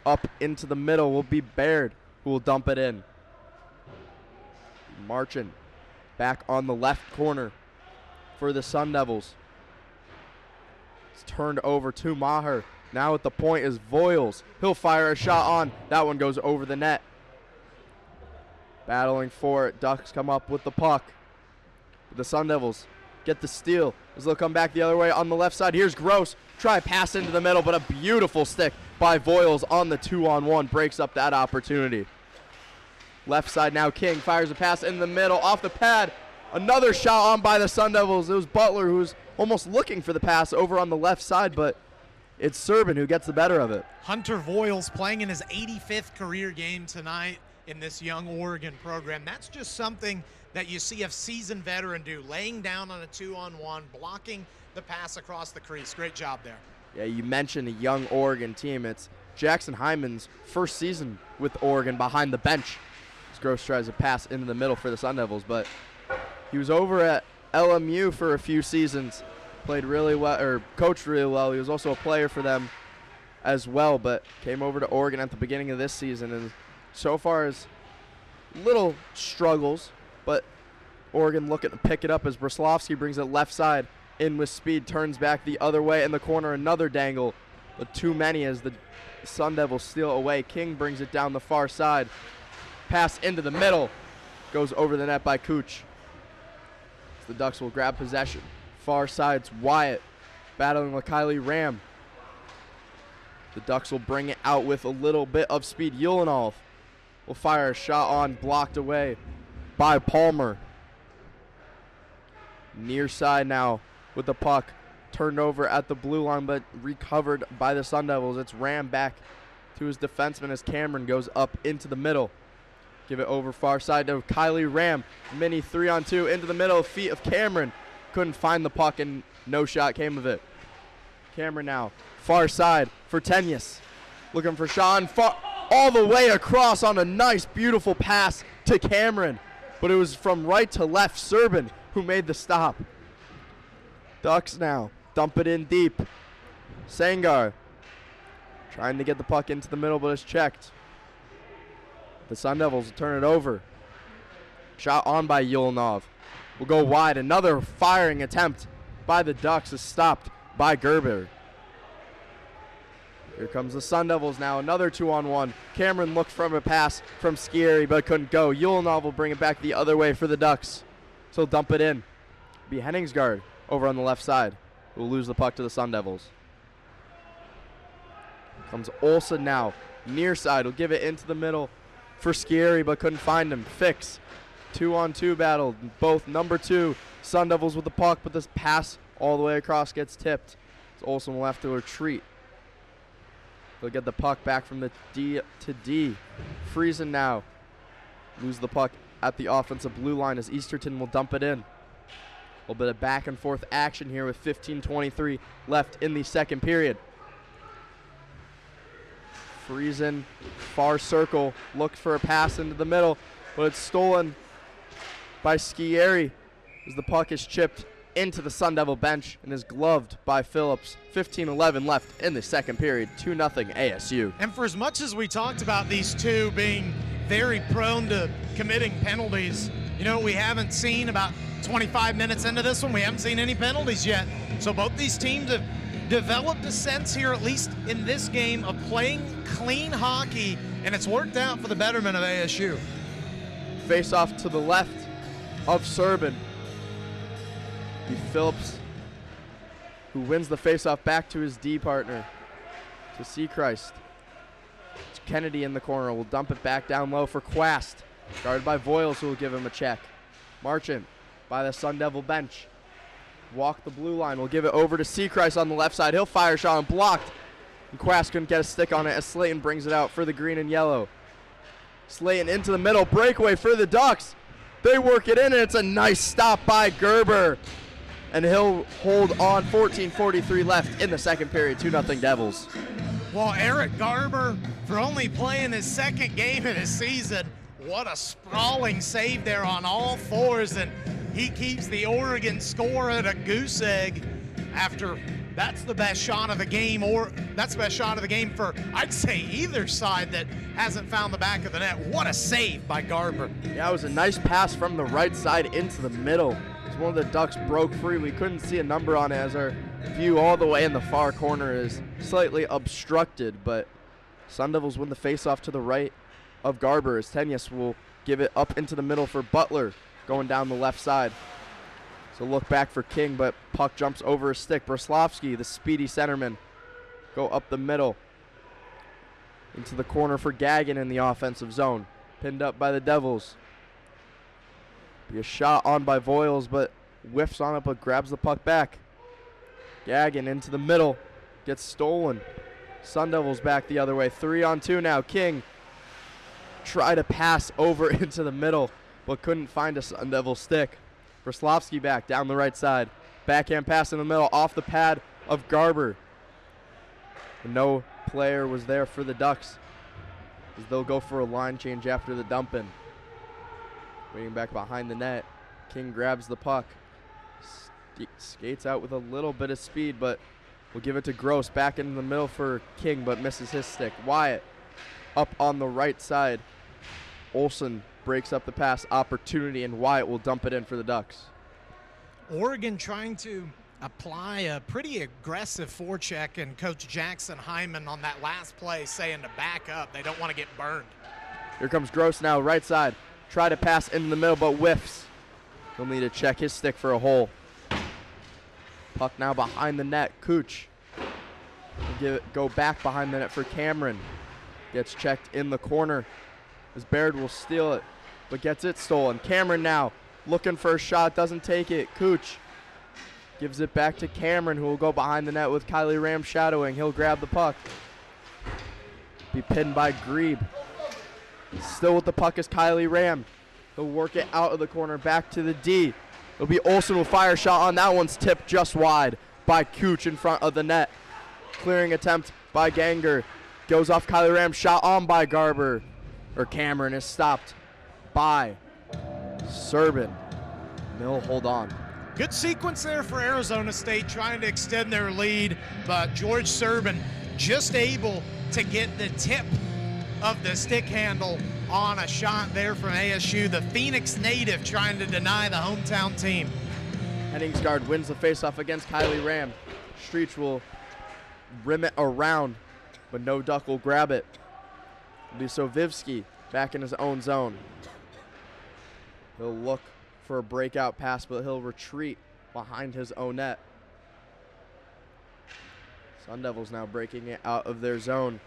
Speaker 1: Up into the middle will be Baird, who will dump it in. Marchand back on the left corner for the Sun Devils. It's turned over to Maher. Now at the point is Voiles. He'll fire a shot on. That one goes over the net. Battling for it. Ducks come up with the puck. The Sun Devils get the steal as they'll come back the other way on the left side. Here's Gross. Try pass into the middle, but a beautiful stick by Voiles on the 2-on-1 breaks up that opportunity. Left side now, King fires a pass in the middle off the pad. Another shot on by the Sun Devils. It was Butler who was almost looking for the pass over on the left side, but it's Serban who gets the better of it.
Speaker 2: Hunter Voiles playing in his 85th career game tonight in this young Oregon program. That's just something that you see a seasoned veteran do, laying down on a 2-on-1, blocking the pass across the crease. Great job there.
Speaker 1: Yeah, you mentioned a young Oregon team. It's Jackson Hyman's first season with Oregon behind the bench. As Gross tries to pass into the middle for the Sun Devils, but he was over at LMU for a few seasons, played really well, or coached really well. He was also a player for them as well, but came over to Oregon at the beginning of this season, and so far as little struggles, but Oregon looking to pick it up as Braslovsky brings it left side in with speed, turns back the other way in the corner, another dangle, but too many as the Sun Devils steal away. King brings it down the far side, pass into the middle, goes over the net by Cooch. The Ducks will grab possession. Far side's Wyatt battling with Kylie Ram. The Ducks will bring it out with a little bit of speed. Ulanov will fire a shot on, blocked away by Palmer. Near side now with the puck. Turned over at the blue line, but recovered by the Sun Devils. It's rammed back to his defenseman as Cameron goes up into the middle. Give it over far side to Kylie Ram. Mini 3-on-2 into the middle. Feet of Cameron. Couldn't find the puck and no shot came of it. Cameron now far side for Tenyas. Looking for Sean all the way across on a nice, beautiful pass to Cameron. But it was from right to left, Serbin, who made the stop. Ducks now dump it in deep. Sangar trying to get the puck into the middle, but it's checked. The Sun Devils will turn it over. Shot on by Yulanov. Will go wide. Another firing attempt by the Ducks is stopped by Gerber. Here comes the Sun Devils now. Another 2-on-1. Cameron looked from a pass from Scieri, but couldn't go. Yulanov will bring it back the other way for the Ducks. So they'll dump it in. Be Henningsgaard over on the left side. Will lose the puck to the Sun Devils. Comes Olsen now. Near side. Will give it into the middle for Scieri, but couldn't find him. Fix. 2-on-2 battle. Both number 2 Sun Devils with the puck, but this pass all the way across gets tipped. So Olsen will have to retreat. They'll get the puck back from the D to D. Friesen now. Lose the puck at the offensive blue line as Easterton will dump it in. A little bit of back and forth action here with 15:23 left in the second period. Friesen, far circle, looked for a pass into the middle, but it's stolen by Scieri as the puck is chipped into the Sun Devil bench and is gloved by Phillips. 15:11 left in the second period, 2-0 ASU.
Speaker 2: And for as much as we talked about these two being very prone to committing penalties, you know, we haven't seen about 25 minutes into this one, we haven't seen any penalties yet. So both these teams have developed a sense here, at least in this game, of playing clean hockey, and it's worked out for the betterment of ASU.
Speaker 1: Face off to the left of Serbin. Be Phillips, who wins the face-off back to his D partner, to Seachrist. It's Kennedy in the corner. Will dump it back down low for Quast. Guarded by Voiles, who will give him a check. Marchant by the Sun Devil bench. Walk the blue line. Will give it over to Seachrist on the left side. He'll fire a shot and blocked. And Quast couldn't get a stick on it as Slayton brings it out for the green and yellow. Slayton into the middle. Breakaway for the Ducks. They work it in, and it's a nice stop by Gerber. And he'll hold on. 14:43 left in the second period. 2-0 Devils.
Speaker 2: Well, Eric Garber, for only playing his second game of the season, what a sprawling save there on all fours, and he keeps the Oregon score at a goose egg after that's the best shot of the game, or that's the best shot of the game for, I'd say, either side that hasn't found the back of the net. What a save by Garber.
Speaker 1: Yeah, it was a nice pass from the right side into the middle. One of the Ducks broke free. We couldn't see a number on it as our view all the way in the far corner is slightly obstructed, but Sun Devils win the faceoff to the right of Garber as Tenyas will give it up into the middle for Butler going down the left side. So look back for King, but puck jumps over a stick. Broslovsky, the speedy centerman, go up the middle into the corner for Gagnon in the offensive zone. Pinned up by the Devils. Be a shot on by Voiles, but whiffs on it, but grabs the puck back. Gagnon into the middle. Gets stolen. Sun Devils back the other way. 3-on-2 now. King try to pass over into the middle, but couldn't find a Sun Devil stick. Broslovsky back down the right side. Backhand pass in the middle off the pad of Garber. And no player was there for the Ducks as they'll go for a line change after the dump-in. Waiting back behind the net. King grabs the puck. Skates out with a little bit of speed, but we'll give it to Gross. Back in the middle for King, but misses his stick. Wyatt up on the right side. Olsen breaks up the pass opportunity, and Wyatt will dump it in for the Ducks.
Speaker 2: Oregon trying to apply a pretty aggressive forecheck, and Coach Jackson Hyman on that last play saying to back up. They don't want to get burned.
Speaker 1: Here comes Gross now, right side. Try to pass in the middle, but whiffs. He'll need to check his stick for a hole. Puck now behind the net. Cooch go back behind the net for Cameron. Gets checked in the corner as Baird will steal it, but gets it stolen. Cameron now looking for a shot, doesn't take it. Cooch gives it back to Cameron, who will go behind the net with Kylie Ram shadowing. He'll grab the puck. Be pinned by Grebe. Still with the puck is Kylie Ram. He'll work it out of the corner back to the D. It'll be Olsen with fire shot on that one's tipped just wide by Cooch in front of the net. Clearing attempt by Ganger. Goes off Kylie Ram, shot on by Garber. Or Cameron is stopped by Serbin. They'll hold on.
Speaker 2: Good sequence there for Arizona State, trying to extend their lead, but George Serbin just able to get the tip of the stick handle on a shot there from ASU. The Phoenix native trying to deny the hometown team.
Speaker 1: Henningsgaard wins the faceoff against Kylie Ram. Streech will rim it around, but no Duck will grab it. It'll be Sovivsky back in his own zone. He'll look for a breakout pass, but he'll retreat behind his own net. Sun Devils now breaking it out of their zone.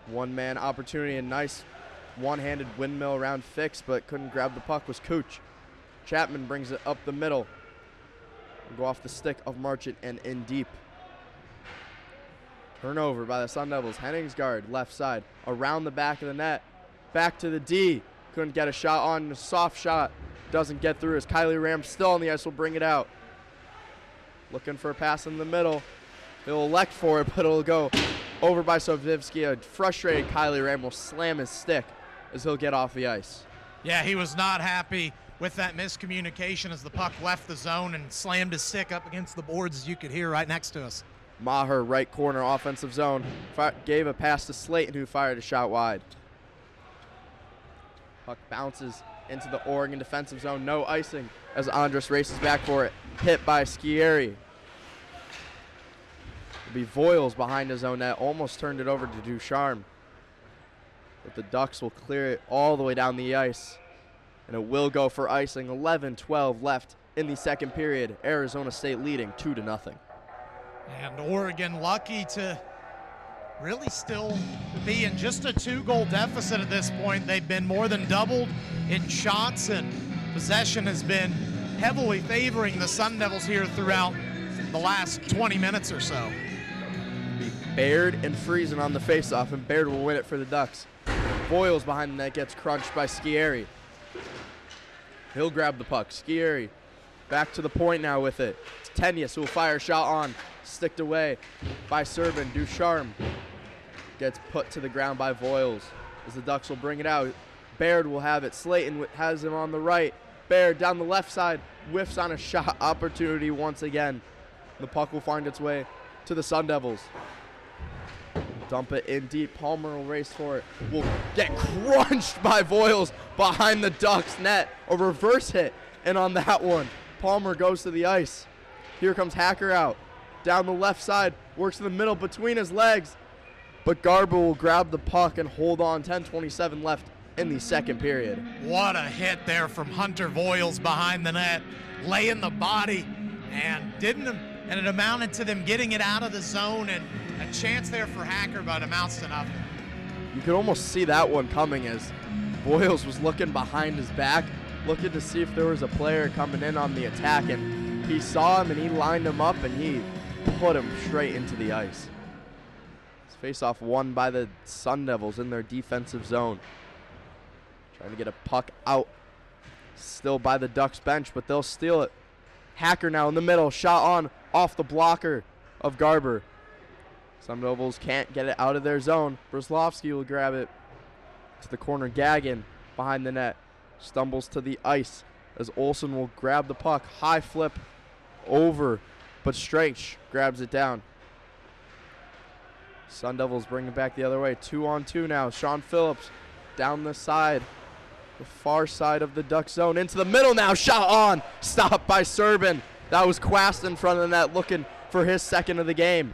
Speaker 1: One-man opportunity, a nice one-handed windmill around fix, but couldn't grab the puck was Cooch. Chapman brings it up the middle. Go off the stick of Marchant and in deep. Turnover by the Sun Devils. Henningsgaard left side around the back of the net. Back to the D. Couldn't get a shot on. A soft shot. Doesn't get through as Kylie Ram still on the ice will bring it out. Looking for a pass in the middle. He'll elect for it, but it'll go over by Sovivsky. A frustrated Kylie Ram will slam his stick as he'll get off the ice.
Speaker 2: Yeah, he was not happy with that miscommunication as the puck left the zone and slammed his stick up against the boards, as you could hear right next to us.
Speaker 1: Maher, right corner, offensive zone, gave a pass to Slayton, who fired a shot wide. Puck bounces into the Oregon defensive zone. No icing as Andres races back for it. Hit by Scieri. It'll be Voiles behind his own net. Almost turned it over to Ducharme. But the Ducks will clear it all the way down the ice. And it will go for icing. 11-12 left in the second period. Arizona State leading 2-0.
Speaker 2: And Oregon lucky to really still be in just a 2-goal deficit at this point. They've been more than doubled in shots, and possession has been heavily favoring the Sun Devils here throughout the last 20 minutes or so.
Speaker 1: Baird and Friesen on the faceoff, and Baird will win it for the Ducks. Voiles behind the net gets crunched by Scieri. He'll grab the puck. Scieri back to the point now with it. It's Tenyas who will fire a shot on. Sticked away by Serbin. Ducharme gets put to the ground by Voiles as the Ducks will bring it out. Baird will have it. Slayton has him on the right. Baird down the left side. Whiffs on a shot opportunity once again. The puck will find its way to the Sun Devils. Dump it in deep. Palmer will race for it. Will get crunched by Voiles behind the Ducks net. A reverse hit. And on that one, Palmer goes to the ice. Here comes Hacker out. Down the left side. Works in the middle between his legs. But Garber will grab the puck and hold on. 10:27 left in the second period.
Speaker 2: What a hit there from Hunter Voiles behind the net. Laying the body. And it amounted to them getting it out of the zone, and a chance there for Hacker, but amounts to nothing.
Speaker 1: You could almost see that one coming as Voiles was looking behind his back, looking to see if there was a player coming in on the attack, and he saw him and he lined him up and he put him straight into the ice. This face-off won by the Sun Devils in their defensive zone. Trying to get a puck out. Still by the Ducks bench, but they'll steal it. Hacker now in the middle, shot on off the blocker of Garber. Sun Devils can't get it out of their zone. Brzlowski will grab it to the corner. Gagin behind the net stumbles to the ice as Olsen will grab the puck. High flip over, but Streich grabs it down. Sun Devils bring it back the other way. 2-on-2 now. Sean Phillips down the side. The far side of the Duck zone. Into the middle now. Shot on. Stopped by Serbin. That was Quast in front of the net looking for his second of the game.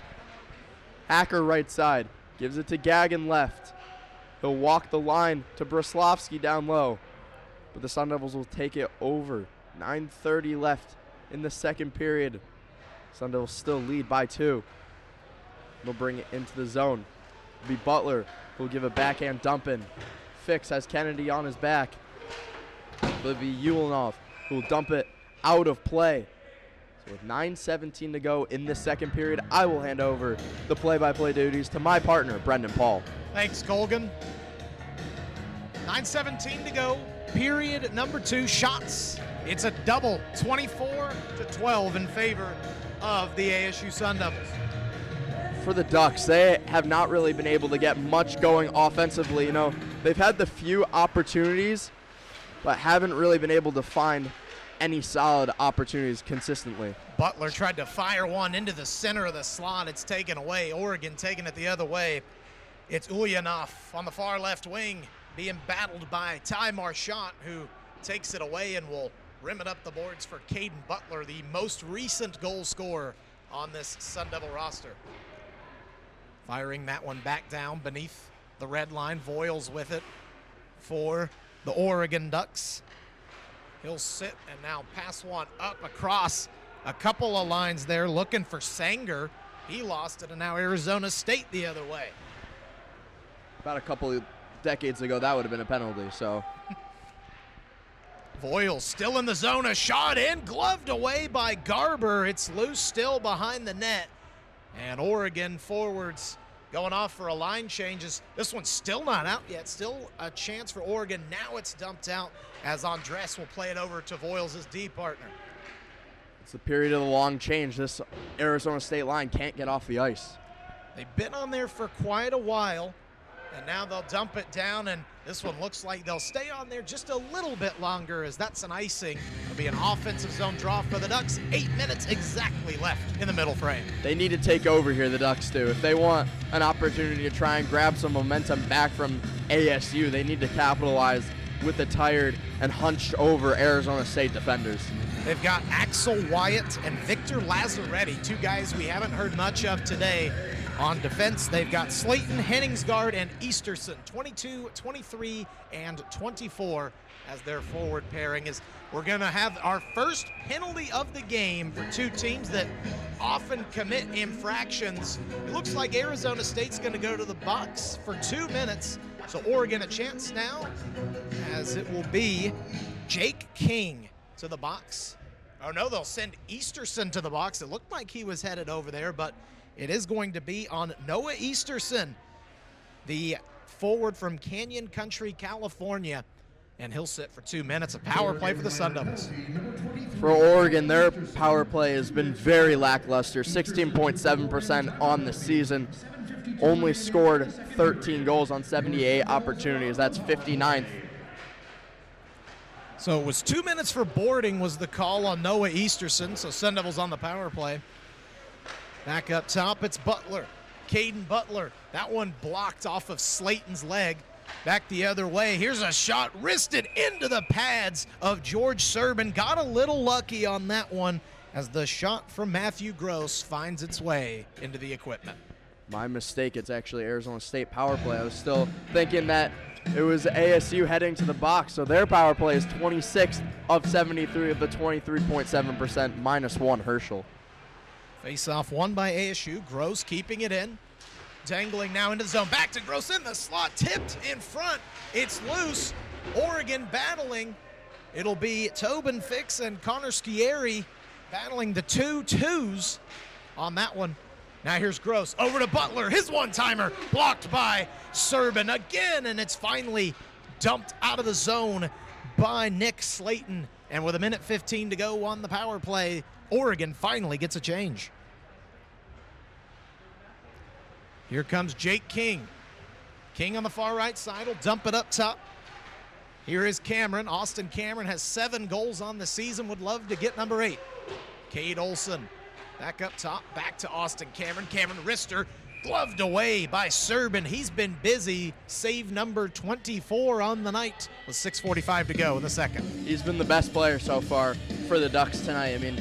Speaker 1: Hacker right side. Gives it to Gagin left. He'll walk the line to Brzlowski down low. But the Sun Devils will take it over. 9:30 left in the second period. Sun Devils still lead by 2. They'll bring it into the zone. It'll be Butler who'll give a backhand dump in. Fix has Kennedy on his back. It'll be Ulanov who'll dump it out of play. So with 9:17 to go in the second period, I will hand over the play-by-play duties to my partner, Brendan Paul.
Speaker 2: Thanks, Colgan. 9:17 to go, period number 2. Shots. It's a double, 24-12 in favor of the ASU Sun Devils.
Speaker 1: For the Ducks, they have not really been able to get much going offensively. You know, they've had the few opportunities, but haven't really been able to find any solid opportunities consistently.
Speaker 2: Butler tried to fire one into the center of the slot. It's taken away. Oregon taking it the other way. It's Ulyanov on the far left wing being battled by Ty Marchant, who takes it away and will rim it up the boards for Caden Butler, the most recent goal scorer on this Sun Devil roster. Firing that one back down beneath the red line. Voiles with it for the Oregon Ducks. He'll sit and now pass one up across a couple of lines there, looking for Sanger. He lost it, and now Arizona State the other way.
Speaker 1: About a couple of decades ago, that would have been a penalty, so.
Speaker 2: Voiles still in the zone, a shot in, gloved away by Garber. It's loose still behind the net. And Oregon forwards going off for a line changes. This one's still not out yet. Still a chance for Oregon. Now it's dumped out as Andres will play it over to Voiles' D partner.
Speaker 1: It's the period of the long change. This Arizona State line can't get off the ice.
Speaker 2: They've been on there for quite a while, and now they'll dump it down, and this one looks like they'll stay on there just a little bit longer, as that's an icing. It'll be an offensive zone draw for the Ducks. 8 minutes exactly left in the middle frame.
Speaker 1: They need to take over here, the Ducks do. If they want an opportunity to try and grab some momentum back from ASU, they need to capitalize with the tired and hunched over Arizona State defenders.
Speaker 2: They've got Axel Wyatt and Victor Lazzaretti, two guys we haven't heard much of today. On defense, they've got Slayton, Henningsgaard, and Easterson, 22, 23, and 24 as their forward pairing. Is we're going to have our first penalty of the game for two teams that often commit infractions. It looks like Arizona State's going to go to the box for 2 minutes. So Oregon a chance now, as it will be Jake King to the box. Oh no, they'll send Easterson to the box. It looked like he was headed over there, but it is going to be on Noah Easterson, the forward from Canyon Country, California, and he'll sit for 2 minutes. A power play for the Sun Devils.
Speaker 1: For Oregon, their power play has been very lackluster, 16.7% on the season. Only scored 13 goals on 78 opportunities. That's 59th.
Speaker 2: So it was 2 minutes for boarding was the call on Noah Easterson, so Sun Devils on the power play. Back up top, it's Butler. Caden Butler. That one blocked off of Slayton's leg. Back the other way. Here's a shot wristed into the pads of George Serban. Got a little lucky on that one as the shot from Matthew Gross finds its way into the equipment.
Speaker 1: My mistake. It's actually Arizona State power play. I was still thinking that it was ASU heading to the box, so their power play is 26 of 73 of the 23.7%, minus one Herschel.
Speaker 2: Face-off won by ASU. Gross keeping it in. Dangling now into the zone. Back to Gross in the slot. Tipped in front. It's loose. Oregon battling. It'll be Tobin Fix and Connor Scieri battling the 2-2s on that one. Now here's Gross. Over to Butler. His one-timer blocked by Serban again, and it's finally dumped out of the zone by Nick Slayton. And with 1:15 to go on the power play, Oregon finally gets a change. Here comes Jake King. King on the far right side will dump it up top. Here is Cameron. Austin Cameron has 7 goals on the season. Would love to get number 8. Cade Olson back up top. Back to Austin Cameron. Cameron wrister gloved away by Serban. He's been busy. Save number 24 on the night with 6:45 to go in the second.
Speaker 1: He's been the best player so far for the Ducks tonight. I mean,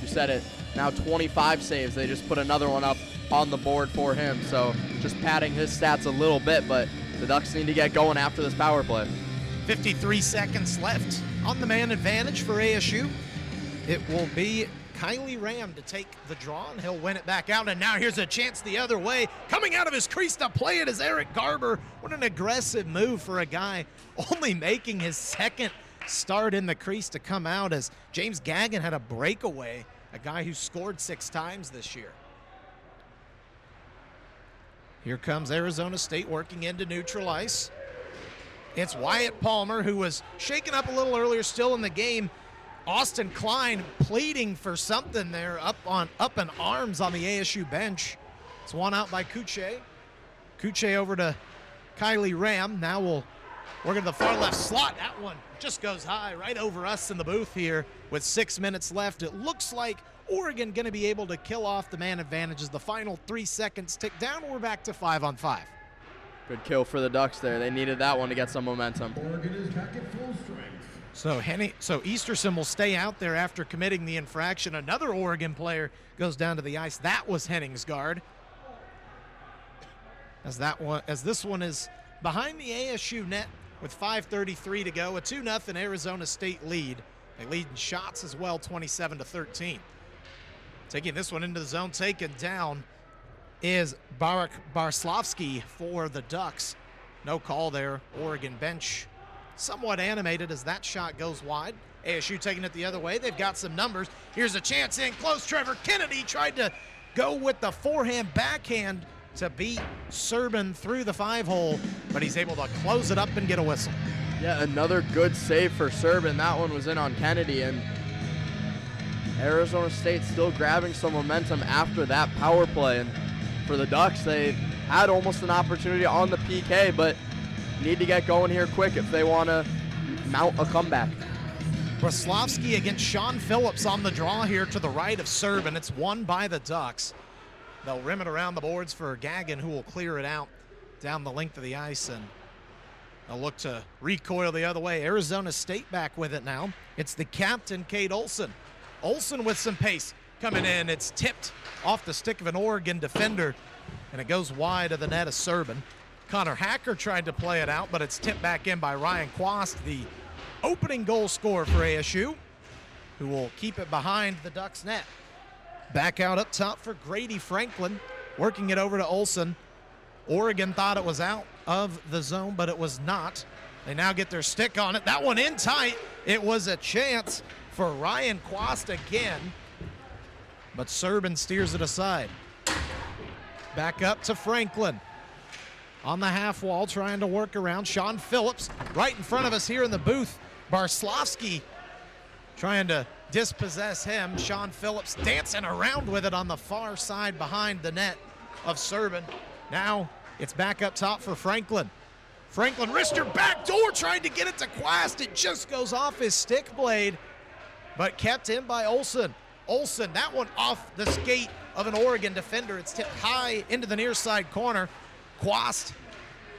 Speaker 1: you said it. Now 25 saves. They just put another one up on the board for him. So just padding his stats a little bit, but the Ducks need to get going after this power play.
Speaker 2: 53 seconds left on the man advantage for ASU. It will be Kylie Ram to take the draw, and he'll win it back out. And now here's a chance the other way. Coming out of his crease to play it is Eric Garber. What an aggressive move for a guy only making his second start in the crease to come out, as James Gagnon had a breakaway, a guy who scored 6 times this year. Here comes Arizona State working into neutral ice. It's Wyatt Palmer, who was shaken up a little earlier, still in the game. Austin Klein pleading for something there, up in arms on the ASU bench. It's one out by Kuche. Kuche over to Kylie Ram. Now we'll work into the far left slot. That one just goes high right over us in the booth here with 6 minutes left. It looks like Oregon going to be able to kill off the man advantages. The final 3 seconds tick down. We're back to 5-on-5.
Speaker 1: Good kill for the Ducks there. They needed that one to get some momentum.
Speaker 3: Oregon is back at full strength.
Speaker 2: So Easterson will stay out there after committing the infraction. Another Oregon player goes down to the ice. That was Henning's guard. As this one is behind the ASU net with 5:33 to go. A 2-0 Arizona State lead. They lead in shots as well, 27-13. Taking this one into the zone, taken down is Barak Barslavsky for the Ducks. No call there. Oregon bench somewhat animated as that shot goes wide. ASU taking it the other way. They've got some numbers. Here's a chance in close. Trevor Kennedy tried to go with the forehand backhand to beat Serban through the 5-hole, but he's able to close it up and get a whistle.
Speaker 1: Yeah, another good save for Serban. That one was in on Kennedy, and Arizona State still grabbing some momentum after that power play. And for the Ducks, they had almost an opportunity on the PK, but need to get going here quick if they want to mount a comeback.
Speaker 2: Braslavsky against Sean Phillips on the draw here to the right of Serban. It's won by the Ducks. They'll rim it around the boards for Gagnon, who will clear it out down the length of the ice, and they'll look to recoil the other way. Arizona State back with it now. It's the captain, Cade Olson. Olson with some pace coming in. It's tipped off the stick of an Oregon defender, and it goes wide of the net of Serban. Connor Hacker tried to play it out, but it's tipped back in by Ryan Quast, the opening goal scorer for ASU, who will keep it behind the Ducks' net. Back out up top for Grady Franklin, working it over to Olson. Oregon thought it was out of the zone, but it was not. They now get their stick on it. That one in tight. It was a chance for Ryan Quast again, but Serban steers it aside. Back up to Franklin. On the half wall, trying to work around. Sean Phillips right in front of us here in the booth. Barslavsky trying to dispossess him. Sean Phillips dancing around with it on the far side behind the net of Serban. Now it's back up top for Franklin. Franklin wrister backdoor trying to get it to Quast. It just goes off his stick blade, but kept in by Olson. Olson, that one off the skate of an Oregon defender. It's tipped high into the near side corner. Quast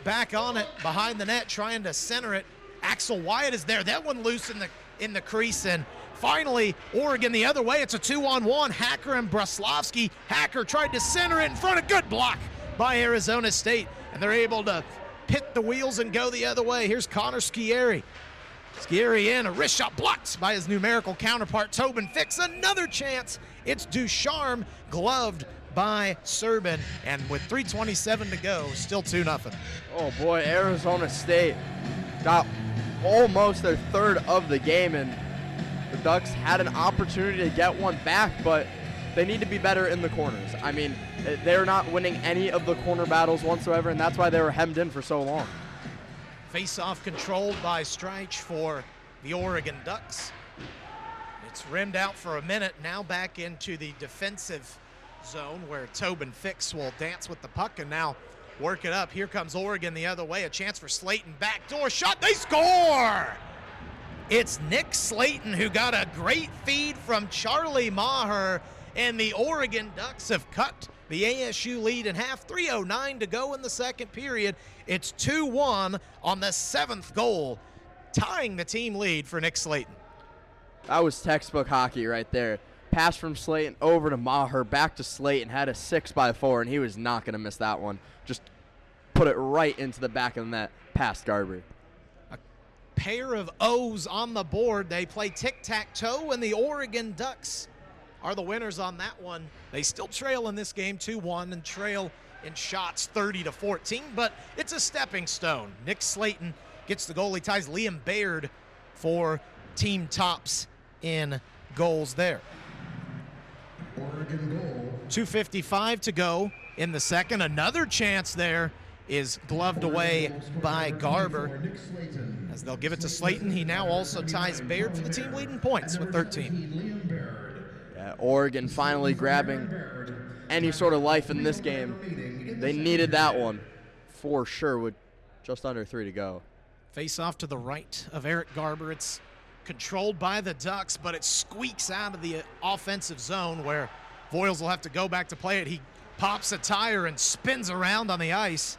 Speaker 2: back on it behind the net, trying to center it. Axel Wyatt is there. That one loose in the crease, and finally Oregon the other way. It's a 2-on-1. Hacker and Braslavsky. Hacker tried to center it in front of good block by Arizona State, and they're able to pit the wheels and go the other way. Here's Connor Scieri. Scieri in, a wrist shot blocked by his numerical counterpart, Tobin Fix. Another chance. It's Ducharme, gloved by Serban, and with 3:27 to go, still 2-0.
Speaker 1: Oh boy, Arizona State got almost their third of the game, and the Ducks had an opportunity to get one back, but they need to be better in the corners. I mean, they're not winning any of the corner battles whatsoever, and that's why they were hemmed in for so long.
Speaker 2: Face-off controlled by Streich for the Oregon Ducks. It's rimmed out for a minute, now back into the defensive zone where Tobin Fix will dance with the puck and now work it up. Here comes Oregon the other way, a chance for Slayton, backdoor shot, they score! It's Nick Slayton who got a great feed from Charlie Maher, and the Oregon Ducks have cut the ASU lead in half. 3:09 to go in the second period. It's 2-1 on the 7th goal, tying the team lead for Nick Slayton.
Speaker 1: That was textbook hockey right there. Pass from Slayton over to Maher, back to Slayton, had a 6x4, and he was not going to miss that one. Just put it right into the back of the net, past Garber.
Speaker 2: A pair of O's on the board. They play tic-tac-toe, and the Oregon Ducks are the winners on that one. They still trail in this game 2-1 and trail in shots 30-14, but it's a stepping stone. Nick Slayton gets the goal. He ties Liam Baird for team tops in goals there.
Speaker 3: Oregon goal.
Speaker 2: 2:55 to go in the second. Another chance there is gloved away by Garber as they'll give it to Slayton. He now also ties Baird for the team leading points with 13.
Speaker 1: Yeah, Oregon finally grabbing any sort of life in this game. They needed that one for sure with just under 3 to go.
Speaker 2: Face off to the right of Eric Garber. It's controlled by the Ducks, but it squeaks out of the offensive zone where Voiles will have to go back to play it. He pops a tire and spins around on the ice.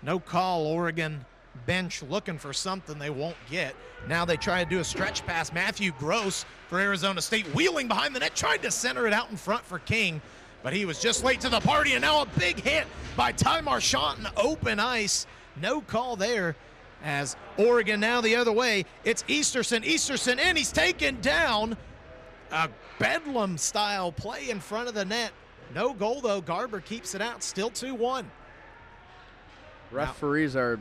Speaker 2: No call. Oregon bench looking for something they won't get. Now they try to do a stretch pass. Matthew Gross for Arizona State wheeling behind the net, tried to center it out in front for King, but he was just late to the party, and now a big hit by Ty Marchant in open ice. No call there as Oregon now the other way. It's Easterson in, he's taken down. A Bedlam-style play in front of the net. No goal, though. Garber keeps it out, still 2-1.
Speaker 1: Referees are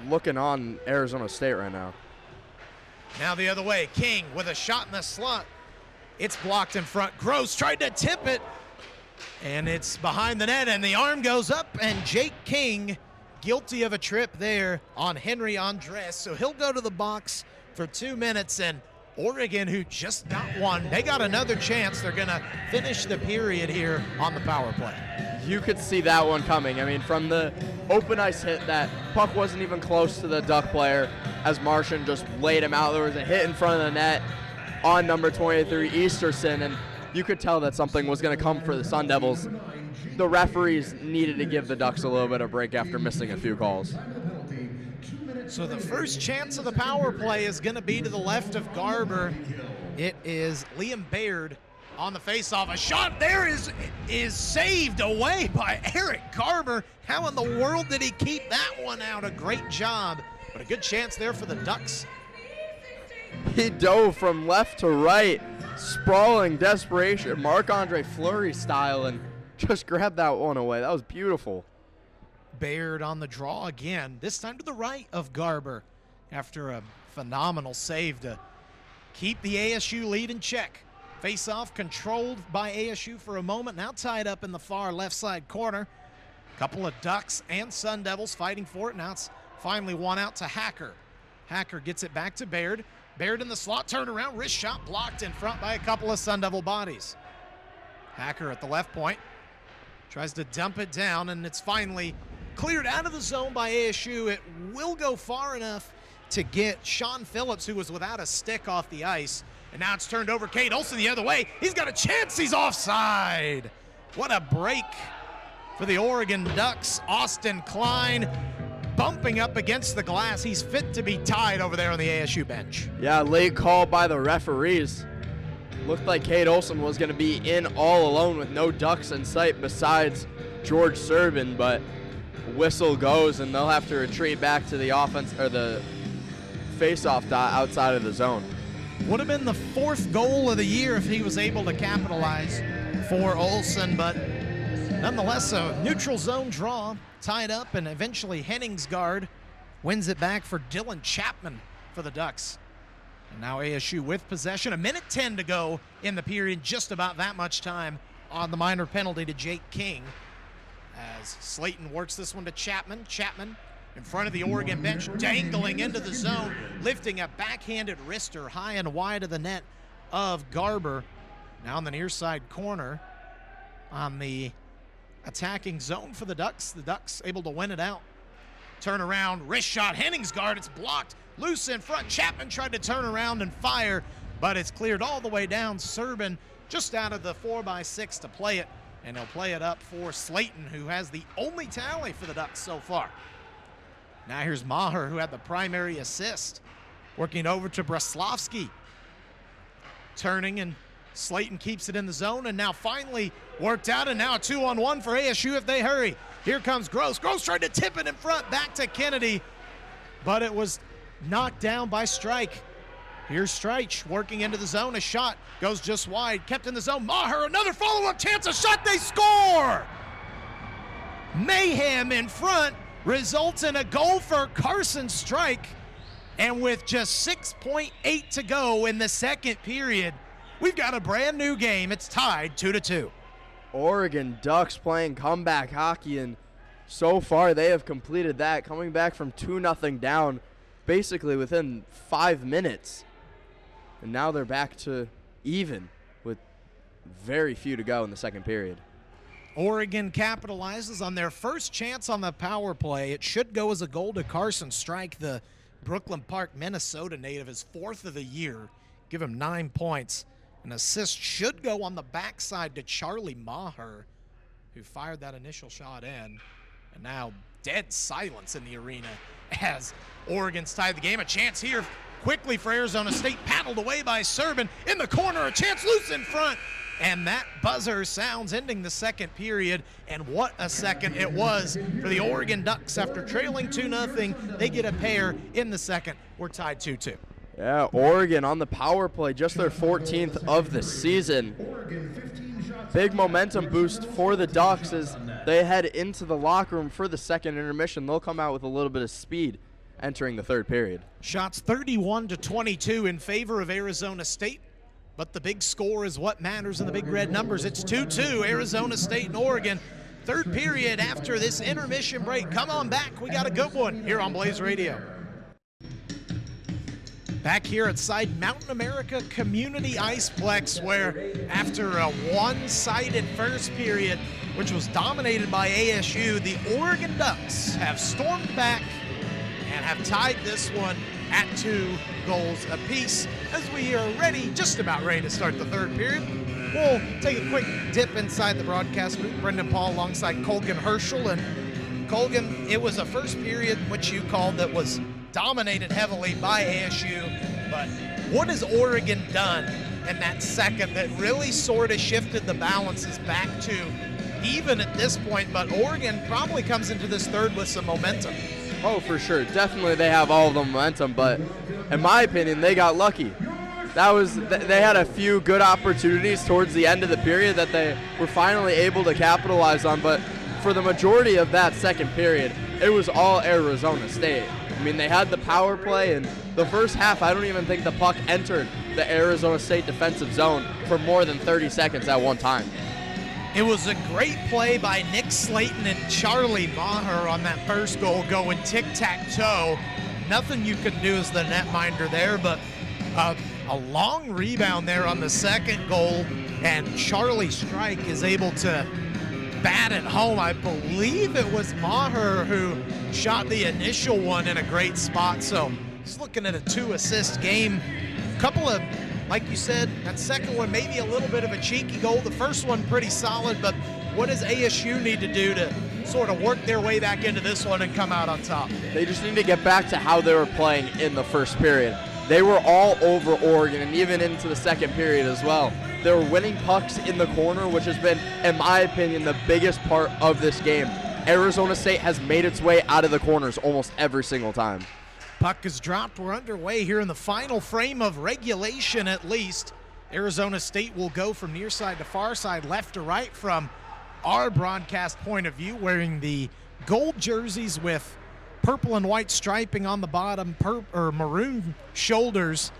Speaker 1: looking on Arizona State right now.
Speaker 2: Now the other way, King with a shot in the slot. It's blocked in front. Gross tried to tip it, and it's behind the net, and the arm goes up, and Jake King guilty of a trip there on Henry Andres, so he'll go to the box for 2 minutes, and Oregon, who just got one, they got another chance. They're going to finish the period here on the power play.
Speaker 1: You could see that one coming. I mean, from the open ice hit, that puck wasn't even close to the Duck player as Martian just laid him out. There was a hit in front of the net on number 23, Easterson, and you could tell that something was going to come for the Sun Devils. The referees needed to give the Ducks a little bit of break after missing a few calls.
Speaker 2: So the first chance of the power play is going to be to the left of Garber. It is Liam Baird on the faceoff. A shot there is saved away by Eric Garber. How in the world did he keep that one out? A great job, but a good chance there for the Ducks.
Speaker 1: He dove from left to right, sprawling desperation, Marc-Andre Fleury style, and just grabbed that one away. That was beautiful.
Speaker 2: Baird on the draw again, this time to the right of Garber after a phenomenal save to keep the ASU lead in check. Face-off controlled by ASU for a moment, now tied up in the far left side corner. Couple of Ducks and Sun Devils fighting for it. Now it's finally won out to Hacker. Hacker gets it back to Baird. Baird in the slot, turn around, wrist shot blocked in front by a couple of Sun Devil bodies. Hacker at the left point, tries to dump it down, and it's finally cleared out of the zone by ASU. It will go far enough to get Sean Phillips, who was without a stick, off the ice. And now it's turned over. Cade Olson the other way. He's got a chance. He's offside. What a break for the Oregon Ducks. Austin Klein bumping up against the glass. He's fit to be tied over there on the ASU bench.
Speaker 1: Yeah, late call by the referees. Looked like Cade Olson was going to be in all alone with no Ducks in sight besides George Servin, but whistle goes and they'll have to retreat back to the offense or the face-off dot outside of the zone.
Speaker 2: Would have been the fourth goal of the year if he was able to capitalize for Olson, but nonetheless a neutral zone draw, tied up, and eventually Henningsgaard wins it back for Dylan Chapman for the Ducks. And now ASU with possession. 1:10 to go in the period, just about that much time on the minor penalty to Jake King. As Slayton works this one to Chapman. Chapman in front of the Oregon bench, dangling into the zone, lifting a backhanded wrister high and wide of the net of Garber. Now in the near side corner on the attacking zone for the Ducks. The Ducks able to win it out. Turn around, wrist shot, Henningsgaard, it's blocked. Loose in front, Chapman tried to turn around and fire, but it's cleared all the way down. Servin just out of the 4x6 to play it, and he'll play it up for Slayton, who has the only tally for the Ducks so far. Now here's Maher, who had the primary assist, working over to Braslavsky. Turning, and Slayton keeps it in the zone, and now finally worked out, and now a 2-on-1 for ASU if they hurry. Here comes Gross. Gross tried to tip it in front, back to Kennedy, but it was knocked down by Strike. Here's Streich working into the zone. A shot goes just wide. Kept in the zone. Maher, another follow-up chance. A shot. They score! Mayhem in front results in a goal for Carson Streich. And with just 6.8 to go in the second period, we've got a brand new game. It's tied 2-2.
Speaker 1: Oregon Ducks playing comeback hockey, and so far they have completed that, coming back from 2-0 down basically within 5 minutes. And now they're back to even with very few to go in the second period.
Speaker 2: Oregon capitalizes on their first chance on the power play. It should go as a goal to Carson Streich, the Brooklyn Park, Minnesota native, his 4th of the year. Give him 9 points. An assist should go on the backside to Charlie Maher, who fired that initial shot in. And now dead silence in the arena as Oregon's tied the game. A chance here quickly for Arizona State, paddled away by Serban. In the corner, a chance loose in front. And that buzzer sounds, ending the second period. And what a second it was for the Oregon Ducks. After trailing 2-0, they get a pair in the second. We're tied 2-2.
Speaker 1: Yeah, Oregon on the power play, just their 14th of the season. Big momentum boost for the Ducks as they head into the locker room for the second intermission. They'll come out with a little bit of speed entering the third period.
Speaker 2: Shots 31-22 in favor of Arizona State. But the big score is what matters in the big red numbers. It's 2-2, Arizona State and Oregon. Third period after this intermission break. Come on back. We got a good one here on Blaze Radio. Back here at Side Mountain America Community Iceplex, where after a one-sided first period, which was dominated by ASU, the Oregon Ducks have stormed back and have tied this one at 2 goals apiece. As we are just about ready to start the third period, we'll take a quick dip inside the broadcast booth. Brendan Paul alongside Colgan Herschel. And Colgan, it was a first period, which you called, that was dominated heavily by ASU. But what has Oregon done in that second that really sort of shifted the balances back to even at this point? But Oregon probably comes into this third with some momentum.
Speaker 1: Oh, for sure. Definitely they have all of the momentum, but in my opinion, they got lucky. They had a few good opportunities towards the end of the period that they were finally able to capitalize on, but for the majority of that second period, it was all Arizona State. I mean, they had the power play, and the first half, I don't even think the puck entered the Arizona State defensive zone for more than 30 seconds at one time.
Speaker 2: It was a great play by Nick Slayton and Charlie Maher on that first goal, going tic-tac-toe. Nothing you could do as the netminder there, but a long rebound there on the second goal, and Charlie Streich is able to bat it home. I believe it was Maher who shot the initial one in a great spot, so just looking at a 2-assist game. Couple of, like you said, that second one maybe a little bit of a cheeky goal. The first one pretty solid, but what does ASU need to do to sort of work their way back into this one and come out on top?
Speaker 1: They just need to get back to how they were playing in the first period. They were all over Oregon, and even into the second period as well. They were winning pucks in the corner, which has been, in my opinion, the biggest part of this game. Arizona State has made its way out of the corners almost every single time.
Speaker 2: Puck is dropped. We're underway here in the final frame of regulation, at least. Arizona State will go from near side to far side, left to right from our broadcast point of view, wearing the gold jerseys with purple and white striping on the bottom, maroon shoulders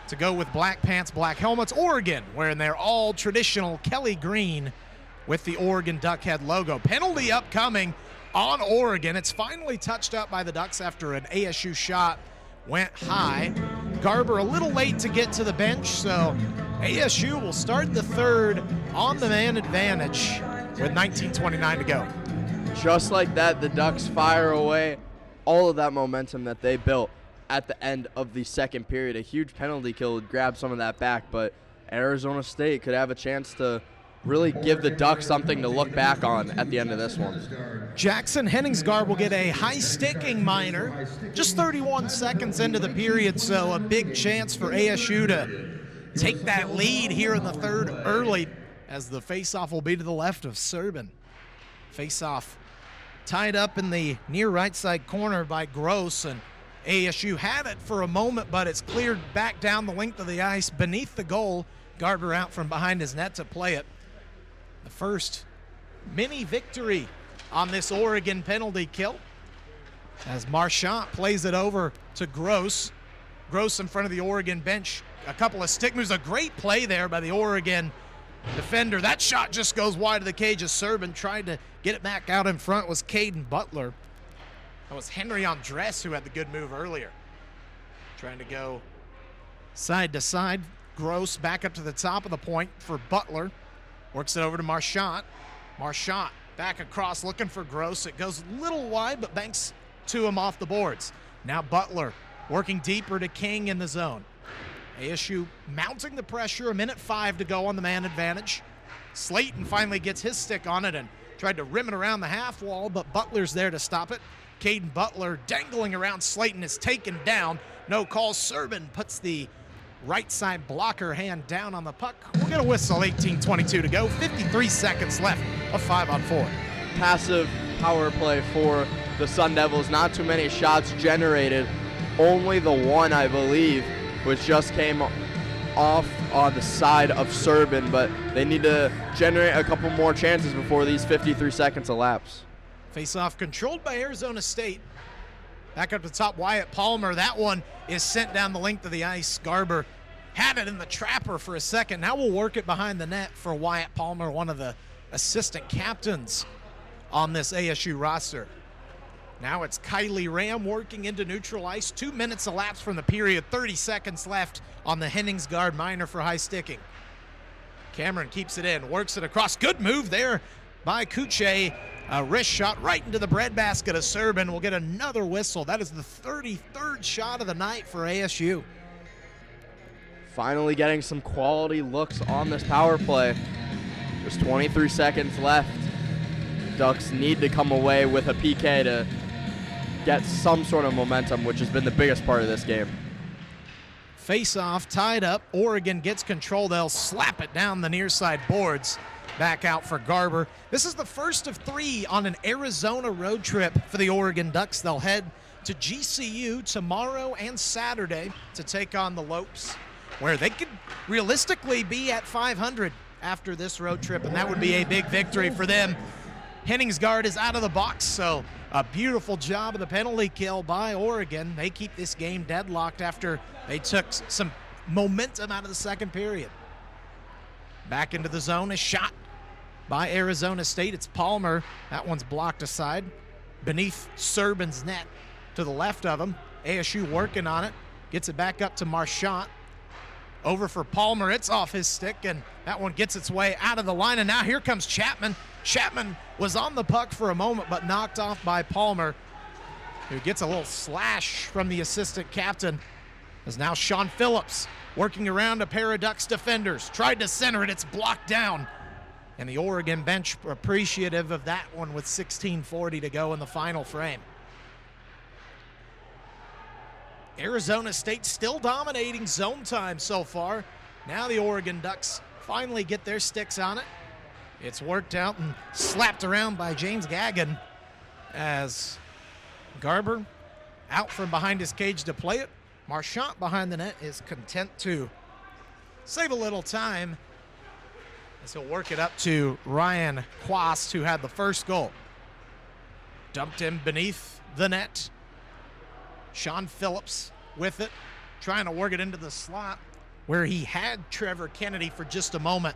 Speaker 2: to go with black pants, black helmets. Oregon wearing their all traditional Kelly green with the Oregon Duckhead logo. Penalty upcoming on Oregon. It's finally touched up by the Ducks after an ASU shot went high. Garber a little late to get to the bench, so ASU will start the third on the man advantage with 19:29 to go.
Speaker 1: Just like that, the Ducks fire away all of that momentum that they built at the end of the second period. A huge penalty kill would grab some of that back, but Arizona State could have a chance to really give the Ducks something to look back on at the end of this one.
Speaker 2: Jackson Henningsgaard will get a high-sticking minor just 31 seconds into the period, so a big chance for ASU to take that lead here in the third early, as the faceoff will be to the left of Serban. Faceoff tied up in the near right side corner by Gross, and ASU had it for a moment, but it's cleared back down the length of the ice beneath the goal. Garber out from behind his net to play it. The first mini victory on this Oregon penalty kill as Marchant plays it over to Gross. Gross in front of the Oregon bench. A couple of stick moves. A great play there by the Oregon defender. That shot just goes wide of the cage as Serban tried to get it back out in front. It was Caden Butler. That was Henry Andres who had the good move earlier. Trying to go side to side. Gross back up to the top of the point for Butler. Works it over to Marchant. Marchant back across looking for Gross. It goes a little wide, but banks to him off the boards. Now Butler working deeper to King in the zone. ASU mounting the pressure, 1:05 to go on the man advantage. Slayton finally gets his stick on it and tried to rim it around the half wall, but Butler's there to stop it. Caden Butler dangling around Slayton is taken down. No call. Serban puts the right side blocker hand down on the puck. We'll get a whistle, 18:22 to go. 53 seconds left of 5-on-4.
Speaker 1: Passive power play for the Sun Devils. Not too many shots generated. Only the one, I believe, which just came off on the side of Serban, but they need to generate a couple more chances before these 53 seconds elapse.
Speaker 2: Face-off controlled by Arizona State. Back up to the top, Wyatt Palmer. That one is sent down the length of the ice. Garber had it in the trapper for a second. Now we'll work it behind the net for Wyatt Palmer, one of the assistant captains on this ASU roster. Now it's Kylie Ram working into neutral ice. 2 minutes elapsed from the period. 30 seconds left on the Henningsgaard minor for high sticking. Cameron keeps it in, works it across. Good move there by Kuche. A wrist shot right into the breadbasket of Serban. We'll get another whistle. That is the 33rd shot of the night for ASU.
Speaker 1: Finally getting some quality looks on this power play. Just 23 seconds left. Ducks need to come away with a PK to get some sort of momentum, which has been the biggest part of this game.
Speaker 2: Face-off, tied up. Oregon gets control. They'll slap it down the near side boards. Back out for Garber. This is the first of 3 on an Arizona road trip for the Oregon Ducks. They'll head to GCU tomorrow and Saturday to take on the Lopes, where they could realistically be at 500 after this road trip, and that would be a big victory for them. Henningsgaard is out of the box, so a beautiful job of the penalty kill by Oregon. They keep this game deadlocked after they took some momentum out of the second period. Back into the zone, a shot by Arizona State. It's Palmer. That one's blocked aside beneath Serban's net to the left of him. ASU working on it. Gets it back up to Marchant. Over for Palmer. It's off his stick, and that one gets its way out of the line. And now here comes Chapman. Chapman was on the puck for a moment, but knocked off by Palmer, who gets a little slash from the assistant captain. As now Sean Phillips working around a pair of Ducks defenders. Tried to center it. It's blocked down. And the Oregon bench appreciative of that one with 16:40 to go in the final frame. Arizona State still dominating zone time so far. Now the Oregon Ducks finally get their sticks on it. It's worked out and slapped around by James Gagnon as Garber out from behind his cage to play it. Marchant behind the net is content to save a little time as he'll work it up to Ryan Quast, who had the first goal. Dumped him beneath the net. Sean Phillips with it, trying to work it into the slot where he had Trevor Kennedy for just a moment.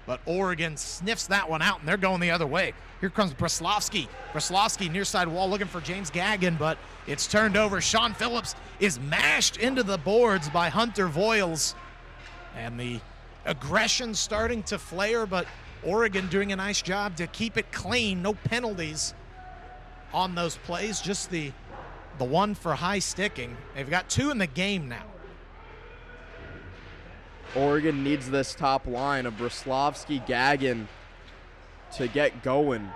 Speaker 2: But Oregon sniffs that one out, and they're going the other way. Here comes Breslavsky. Breslavsky near side wall looking for James Gagnon, but it's turned over. Sean Phillips is mashed into the boards by Hunter Voiles. And the aggression starting to flare, but Oregon doing a nice job to keep it clean. No penalties on those plays, just the one for high sticking. They've got 2 in the game now.
Speaker 1: Oregon needs this top line of Breslavsky, Gagnon to get going.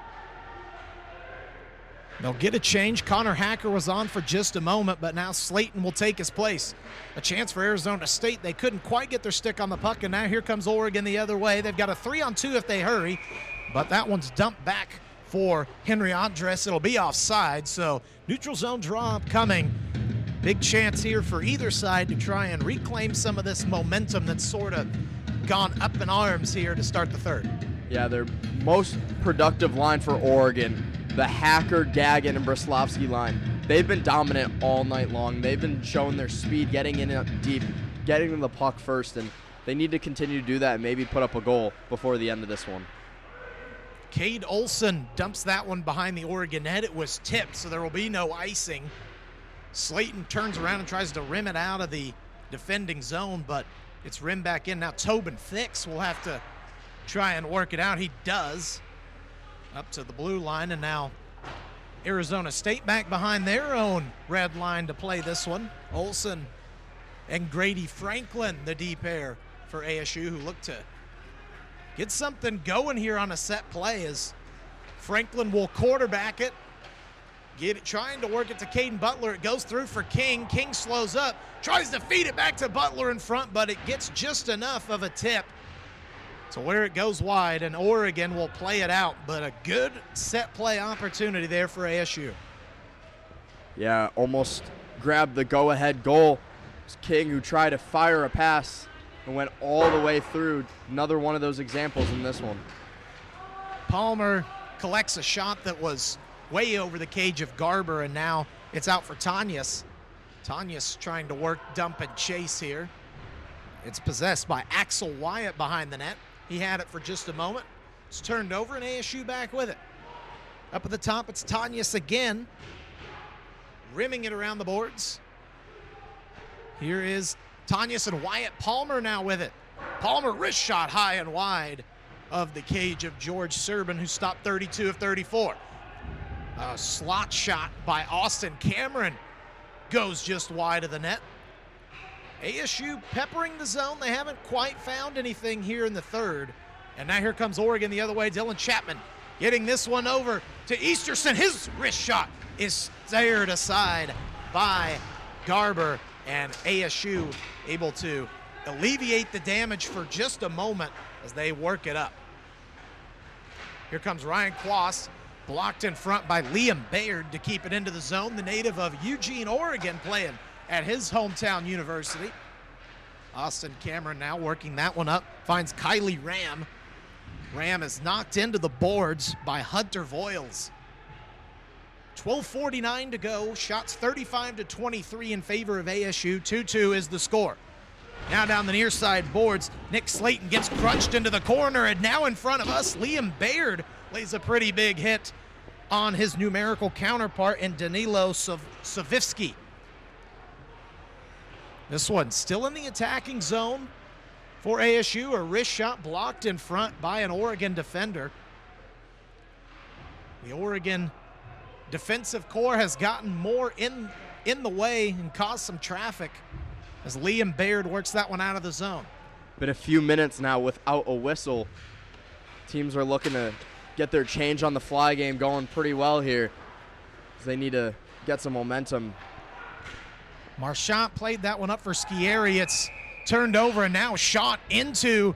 Speaker 2: They'll get a change. Connor Hacker was on for just a moment, but now Slayton will take his place. A chance for Arizona State. They couldn't quite get their stick on the puck, and now here comes Oregon the other way. They've got a 3-on-2 if they hurry, but that one's dumped back for Henry Andres. It'll be offside, so neutral zone draw coming Big chance here for either side to try and reclaim some of this momentum that's sort of gone up in arms here to start the third.
Speaker 1: Yeah, their most productive line for Oregon, the Hacker, Gagnon, and Bruslovsky line. They've been dominant all night long. They've been showing their speed, getting in up deep, getting to the puck first, and they need to continue to do that and maybe put up a goal before the end of this one.
Speaker 2: Cade Olson dumps that one behind the Oregon net. It was tipped, so there will be no icing. Slayton turns around and tries to rim it out of the defending zone, but it's rimmed back in. Now Tobin Thicks will have to try and work it out. He does. Up to the blue line, and now Arizona State back behind their own red line to play this one. Olson and Grady Franklin, the D pair for ASU, who look to get something going here on a set play as Franklin will quarterback it. Trying to work it to Caden Butler. It goes through for King. King slows up, tries to feed it back to Butler in front, but it gets just enough of a tip to where it goes wide, and Oregon will play it out. But a good set play opportunity there for ASU.
Speaker 1: Yeah, almost grabbed the go-ahead goal. It was King who tried to fire a pass and went all the way through. Another one of those examples in this one.
Speaker 2: Palmer collects a shot that was way over the cage of Garber, and now it's out for Tanyas. Tanyas trying to work, dump, and chase here. It's possessed by Axel Wyatt behind the net. He had it for just a moment. It's turned over, and ASU back with it. Up at the top, it's Tanyas again, rimming it around the boards. Here is Tanyas and Wyatt. Palmer now with it. Palmer wrist shot high and wide of the cage of George Serban, who stopped 32 of 34. A slot shot by Austin Cameron goes just wide of the net. ASU peppering the zone. They haven't quite found anything here in the third. And now here comes Oregon the other way. Dylan Chapman getting this one over to Easterson. His wrist shot is stared aside by Garber, and ASU able to alleviate the damage for just a moment as they work it up. Here comes Ryan Quast, blocked in front by Liam Baird to keep it into the zone. The native of Eugene, Oregon, playing at his hometown university. Austin Cameron now working that one up, finds Kylie Ram. Ram is knocked into the boards by Hunter Voiles. 12:49 to go, shots 35-23 in favor of ASU. 2-2 is the score. Now down the near side boards, Nick Slayton gets crunched into the corner, and now in front of us, Liam Baird lays a pretty big hit on his numerical counterpart in Danilo Savivsky. This one still in the attacking zone for ASU. A wrist shot blocked in front by an Oregon defender. The Oregon defensive core has gotten more in the way and caused some traffic as Liam Baird works that one out of the zone.
Speaker 1: Been a few minutes now without a whistle. Teams are looking to get their change on the fly game going pretty well here, because they need to get some momentum.
Speaker 2: Marchant played that one up for Scieri. It's turned over and now shot into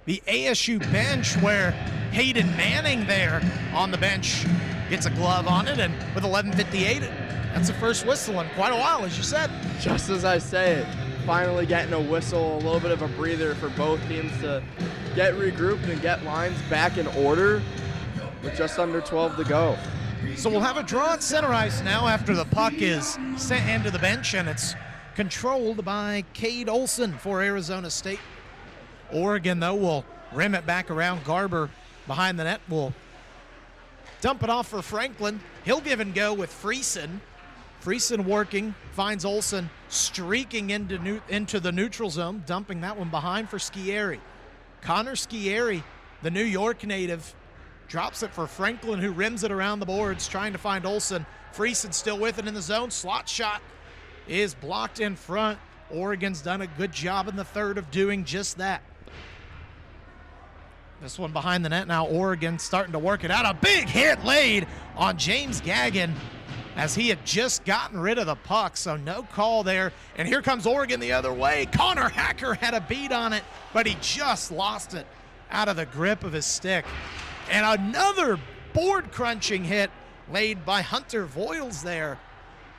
Speaker 2: the ASU bench, where Hayden Manning there on the bench gets a glove on it, and with 11:58, that's the first whistle in quite a while, as you said.
Speaker 1: Just as I say it, finally getting a whistle, a little bit of a breather for both teams to get regrouped and get lines back in order with just under 12 to go.
Speaker 2: So we'll have a draw at center ice now after the puck is sent into the bench, and it's controlled by Cade Olson for Arizona State. Oregon, though, will rim it back around. Garber behind the net will dump it off for Franklin. He'll give and go with Friesen. Friesen working, finds Olson streaking into the neutral zone, dumping that one behind for Scieri. Connor Scieri, the New York native, drops it for Franklin, who rims it around the boards, trying to find Olson. Friesen still with it in the zone. Slot shot is blocked in front. Oregon's done a good job in the third of doing just that. This one behind the net now. Oregon starting to work it out. A big hit laid on James Gagnon as he had just gotten rid of the puck, so no call there. And here comes Oregon the other way. Connor Hacker had a beat on it, but he just lost it out of the grip of his stick. And another board crunching hit laid by Hunter Voiles there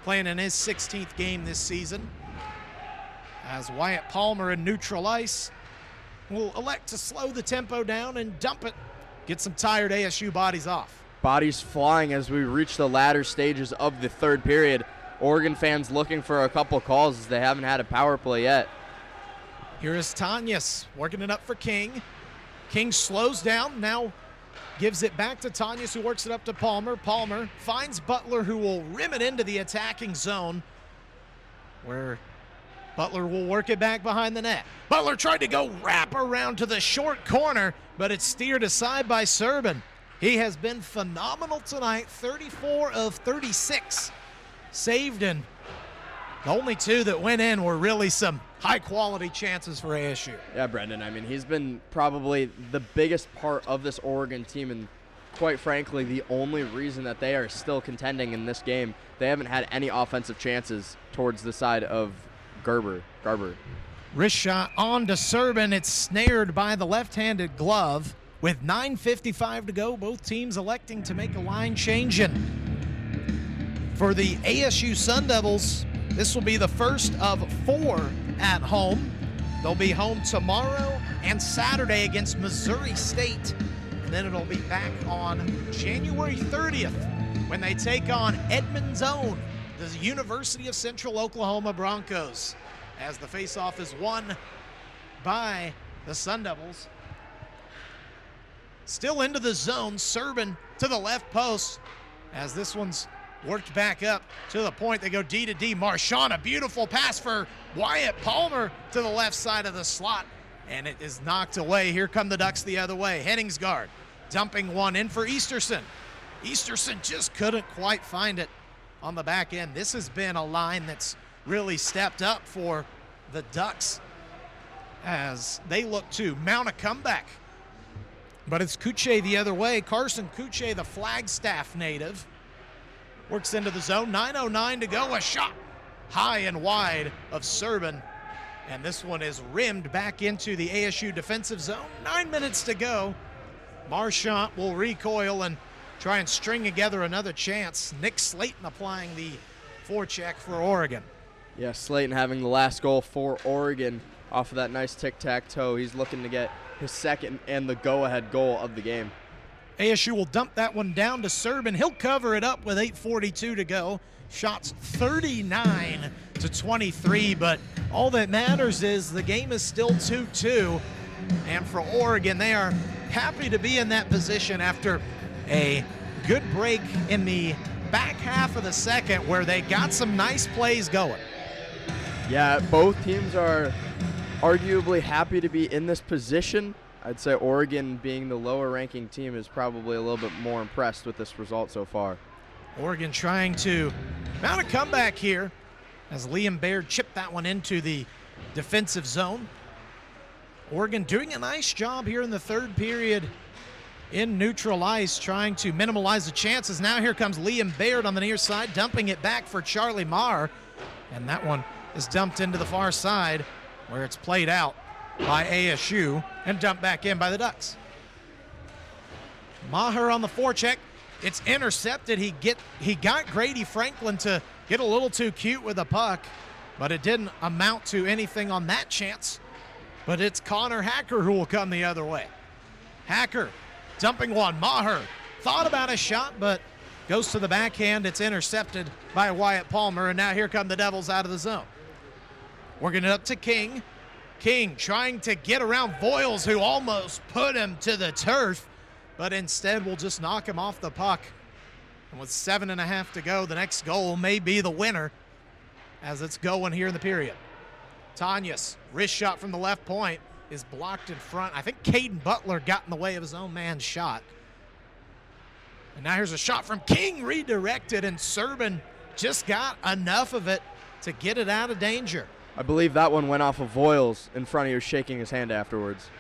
Speaker 2: playing in his 16th game this season. As Wyatt Palmer in neutral ice will elect to slow the tempo down and dump it, get some tired ASU bodies off.
Speaker 1: Bodies flying as we reach the latter stages of the third period. Oregon fans looking for a couple calls as they haven't had a power play yet.
Speaker 2: Here is Tanyas working it up for King. King slows down, now gives it back to Tanyas, who works it up to Palmer. Palmer finds Butler, who will rim it into the attacking zone, where Butler will work it back behind the net. Butler tried to go wrap around to the short corner, but it's steered aside by Serban. He has been phenomenal tonight, 34 of 36 saved, and the only two that went in were really some high-quality chances for ASU.
Speaker 1: Yeah, Brendan, I mean, he's been probably the biggest part of this Oregon team, and quite frankly, the only reason that they are still contending in this game. They haven't had any offensive chances towards the side of Garber.
Speaker 2: Wrist shot on to Serban. It's snared by the left-handed glove. With 9:55 to go, both teams electing to make a line change. And for the ASU Sun Devils, this will be the first of 4 at home. They'll be home tomorrow and Saturday against Missouri State. And then it'll be back on January 30th when they take on Edmond's own, the University of Central Oklahoma Broncos, as the faceoff is won by the Sun Devils. Still into the zone, Serban to the left post as this one's worked back up to the point. They go D to D. Marchand, a beautiful pass for Wyatt Palmer to the left side of the slot, and it is knocked away. Here come the Ducks the other way. Henningsgaard dumping one in for Easterson. Easterson just couldn't quite find it on the back end. This has been a line that's really stepped up for the Ducks as they look to mount a comeback. But it's Kuche the other way. Carson Kuche, the Flagstaff native, works into the zone. 9:09 to go. A shot high and wide of Serban. And this one is rimmed back into the ASU defensive zone. 9 minutes to go. Marchand will recoil and try and string together another chance. Nick Slayton applying the forecheck for Oregon.
Speaker 1: Yeah, Slayton having the last goal for Oregon off of that nice tic-tac-toe. He's looking to get his second and the go-ahead goal of the game.
Speaker 2: ASU will dump that one down to Serban. He'll cover it up with 8:42 to go. Shots 39 to 23, but all that matters is the game is still 2-2. And for Oregon, they are happy to be in that position after a good break in the back half of the second where they got some nice plays going.
Speaker 1: Yeah, both teams are arguably happy to be in this position. I'd say Oregon, being the lower ranking team, is probably a little bit more impressed with this result so far.
Speaker 2: Oregon trying to mount a comeback here as Liam Baird chipped that one into the defensive zone. Oregon doing a nice job here in the third period in neutral ice, trying to minimize the chances. Now here comes Liam Baird on the near side, dumping it back for Charlie Maher. And that one is dumped into the far side, where it's played out by ASU and dumped back in by the Ducks. Maher on the forecheck. It's intercepted. He got Grady Franklin to get a little too cute with the puck, but it didn't amount to anything on that chance. But it's Connor Hacker who will come the other way. Hacker dumping one. Maher thought about a shot, but goes to the backhand. It's intercepted by Wyatt Palmer, and now here come the Devils out of the zone. Working it up to King. King trying to get around Voiles, who almost put him to the turf, but instead will just knock him off the puck. And with 7.5 to go, the next goal may be the winner as it's going here in the period. Tanyas, wrist shot from the left point, is blocked in front. I think Caden Butler got in the way of his own man's shot. And now here's a shot from King, redirected, and Serban just got enough of it to get it out of danger.
Speaker 1: I believe that one went off of Voiles in front of you, shaking his hand afterwards.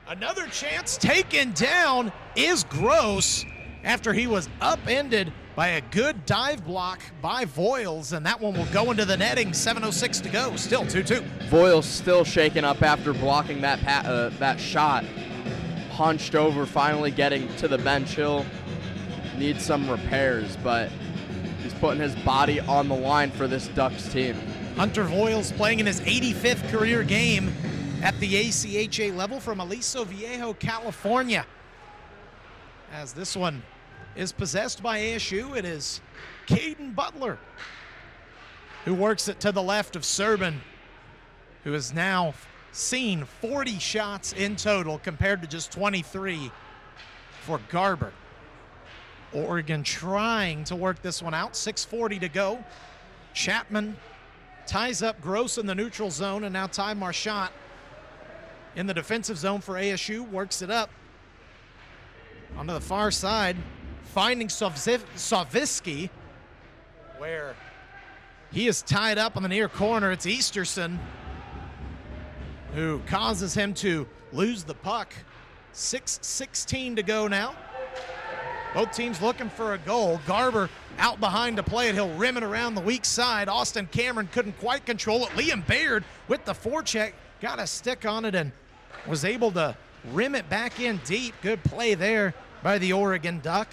Speaker 2: Another chance taken down is Gross after he was upended by a good dive block by Voiles, and that one will go into the netting. 7:06 to go, still 2-2.
Speaker 1: Voiles still shaken up after blocking that shot. Hunched over, finally getting to the bench. He'll need some repairs, but he's putting his body on the line for this Ducks team.
Speaker 2: Hunter Voiles playing in his 85th career game at the ACHA level from Aliso Viejo, California. As this one is possessed by ASU, it is Caden Butler who works it to the left of Serban, who has now seen 40 shots in total compared to just 23 for Garber. Oregon trying to work this one out. 6:40 to go. Chapman ties up Gross in the neutral zone, and now Ty Marchant in the defensive zone for ASU works it up onto the far side, finding Saviski, where he is tied up on the near corner. It's Easterson who causes him to lose the puck. 6:16 to go now. Both teams looking for a goal. Garber out behind to play it. He'll rim it around the weak side. Austin Cameron couldn't quite control it. Liam Baird with the forecheck got a stick on it and was able to rim it back in deep. Good play there by the Oregon Duck.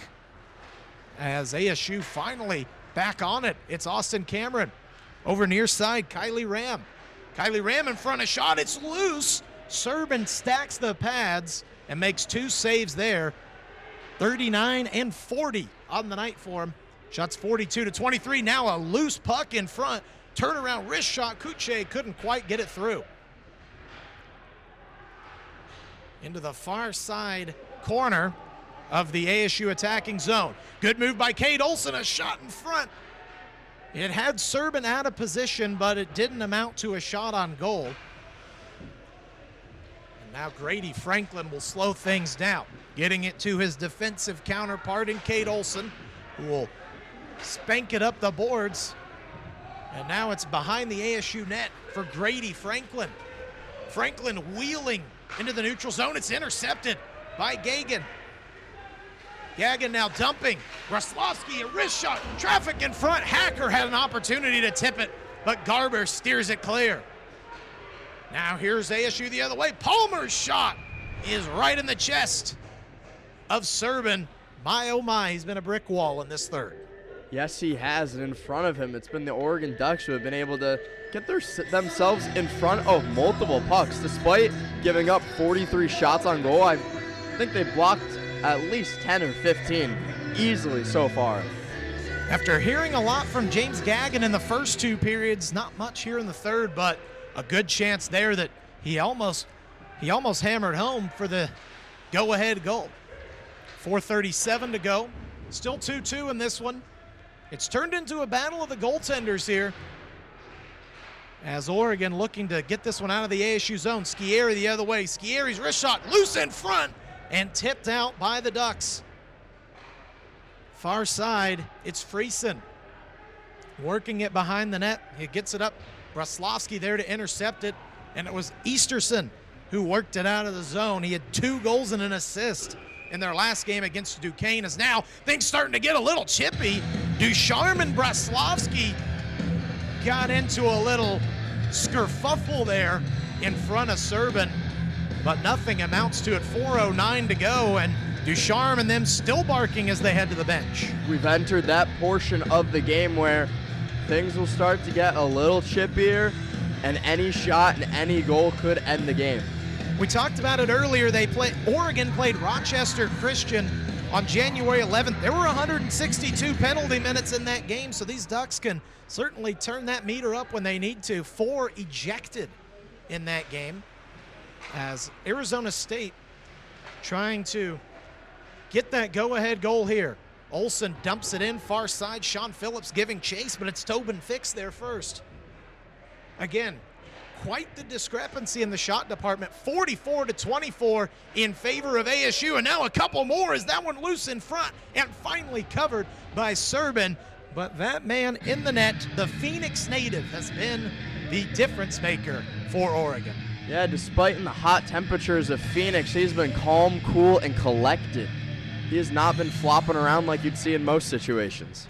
Speaker 2: As ASU finally back on it, it's Austin Cameron. Over near side, Kylie Ram. Kylie Ram in front of shot. It's loose. Serban stacks the pads and makes 2 saves there. 39 and 40 on the night for him. Shots 42 to 23. Now a loose puck in front. Turnaround wrist shot. Kuche couldn't quite get it through. Into the far side corner of the ASU attacking zone. Good move by Cade Olson. A shot in front. It had Serban out of position, but it didn't amount to a shot on goal. And now Grady Franklin will slow things down, getting it to his defensive counterpart in Cade Olson, who will spank it up the boards. And now it's behind the ASU net for Grady Franklin. Franklin wheeling into the neutral zone. It's intercepted by Gagan. Gagan now dumping. Braslovsky, a wrist shot. Traffic in front. Hacker had an opportunity to tip it, but Garber steers it clear. Now here's ASU the other way. Palmer's shot is right in the chest of Serban. My, oh my, he's been a brick wall in this third.
Speaker 1: Yes, he has, and in front of him, it's been the Oregon Ducks who have been able to get themselves in front of multiple pucks. Despite giving up 43 shots on goal, I think they've blocked at least 10 or 15 easily so far.
Speaker 2: After hearing a lot from James Gagan in the first 2 periods, not much here in the third, but a good chance there that he almost hammered home for the go-ahead goal. 4:37 to go. Still 2-2 in this one. It's turned into a battle of the goaltenders here, as Oregon looking to get this one out of the ASU zone. Scieri the other way. Scieri's wrist shot loose in front and tipped out by the Ducks. Far side, it's Friesen working it behind the net. He gets it up. Braslovsky there to intercept it, and it was Easterson who worked it out of the zone. He had 2 goals and an assist in their last game against Duquesne. As now things starting to get a little chippy. Ducharme and Braslovsky got into a little skerfuffle there in front of Serban, but nothing amounts to it. 4:09 to go, and Ducharme and them still barking as they head to the bench.
Speaker 1: We've entered that portion of the game where things will start to get a little chippier, and any shot and any goal could end the game.
Speaker 2: We talked about it earlier. Oregon played Rochester Christian on January 11th. There were 162 penalty minutes in that game, so these Ducks can certainly turn that meter up when they need to. 4 ejected in that game, as Arizona State trying to get that go-ahead goal here. Olson dumps it in far side. Sean Phillips giving chase, but it's Tobin Fix there first. Again, quite the discrepancy in the shot department. 44-24 in favor of ASU, and now a couple more as that one loose in front and finally covered by Serban. But that man in the net, the Phoenix native, has been the difference maker for Oregon.
Speaker 1: Yeah, despite in the hot temperatures of Phoenix, he's been calm, cool, and collected. He has not been flopping around like you'd see in most situations.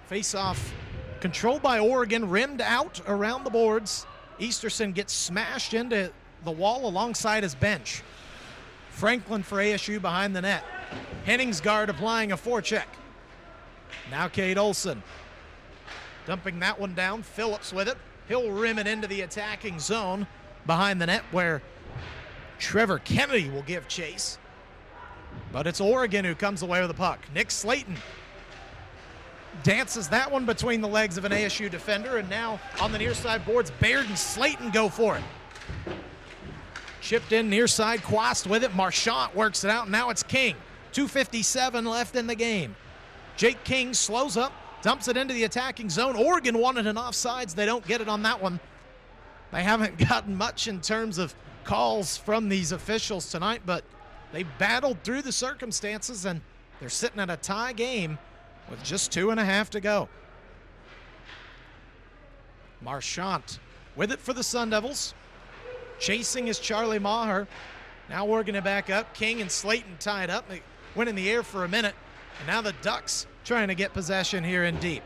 Speaker 2: Face-off controlled by Oregon, rimmed out around the boards. Easterson gets smashed into the wall alongside his bench. Franklin for ASU behind the net. Henningsgaard applying a forecheck. Now Cade Olson. Dumping that one down. Phillips with it. He'll rim it into the attacking zone behind the net where Trevor Kennedy will give chase. But it's Oregon who comes away with the puck. Nick Slayton dances that one between the legs of an ASU defender, and now on the near side boards, Baird and Slayton go for it. Chipped in near side, Quast with it. Marchant works it out, and now it's King. 2:57 left in the game. Jake King slows up, dumps it into the attacking zone. Oregon wanted an offsides. They don't get it on that one. They haven't gotten much in terms of calls from these officials tonight, but they battled through the circumstances, and they're sitting at a tie game with just 2.5 to go. Marchant with it for the Sun Devils. Chasing is Charlie Maher. Now working it back up. King and Slayton tied up. They went in the air for a minute, and now the Ducks trying to get possession here in deep.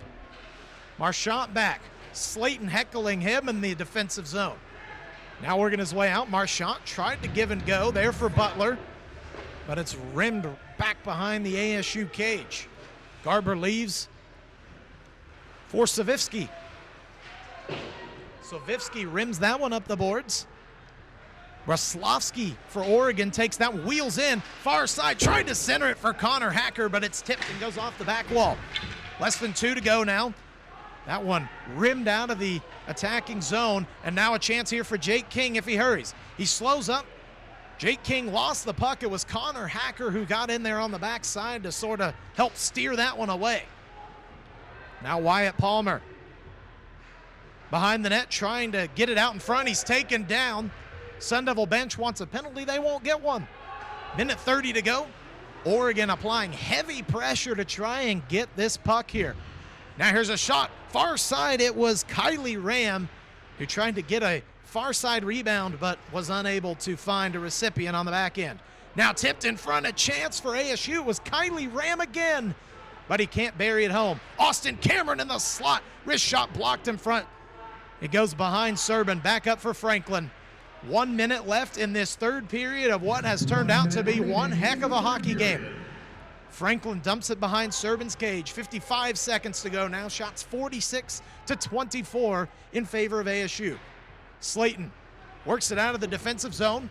Speaker 2: Marchant back. Slayton heckling him in the defensive zone. Now working his way out. Marchant tried to give and go there for Butler, but it's rimmed back behind the ASU cage. Garber leaves for Savivsky. Savivsky rims that one up the boards. Roslovsky for Oregon takes that, wheels in, far side, tried to center it for Connor Hacker, but it's tipped and goes off the back wall. Less than 2 to go now. That one rimmed out of the attacking zone, and now a chance here for Jake King if he hurries. He slows up. Jake King lost the puck. It was Connor Hacker who got in there on the backside to sort of help steer that one away. Now Wyatt Palmer behind the net trying to get it out in front. He's taken down. Sun Devil bench wants a penalty. They won't get one. Minute 30 to go. Oregon applying heavy pressure to try and get this puck here. Now here's a shot. Far side, it was Kylie Ram who tried to get a far side rebound but was unable to find a recipient on the back end. Now tipped in front, a chance for ASU. It was Kylie Ram again, but he can't bury it home. Austin Cameron in the slot. Wrist shot blocked in front. It goes behind Serban. Back up for Franklin. 1 minute left in this third period of what has turned out to be one heck of a hockey game. Franklin dumps it behind Serban's cage. 55 seconds to go now. Shots 46 to 24 in favor of ASU. Slayton works it out of the defensive zone.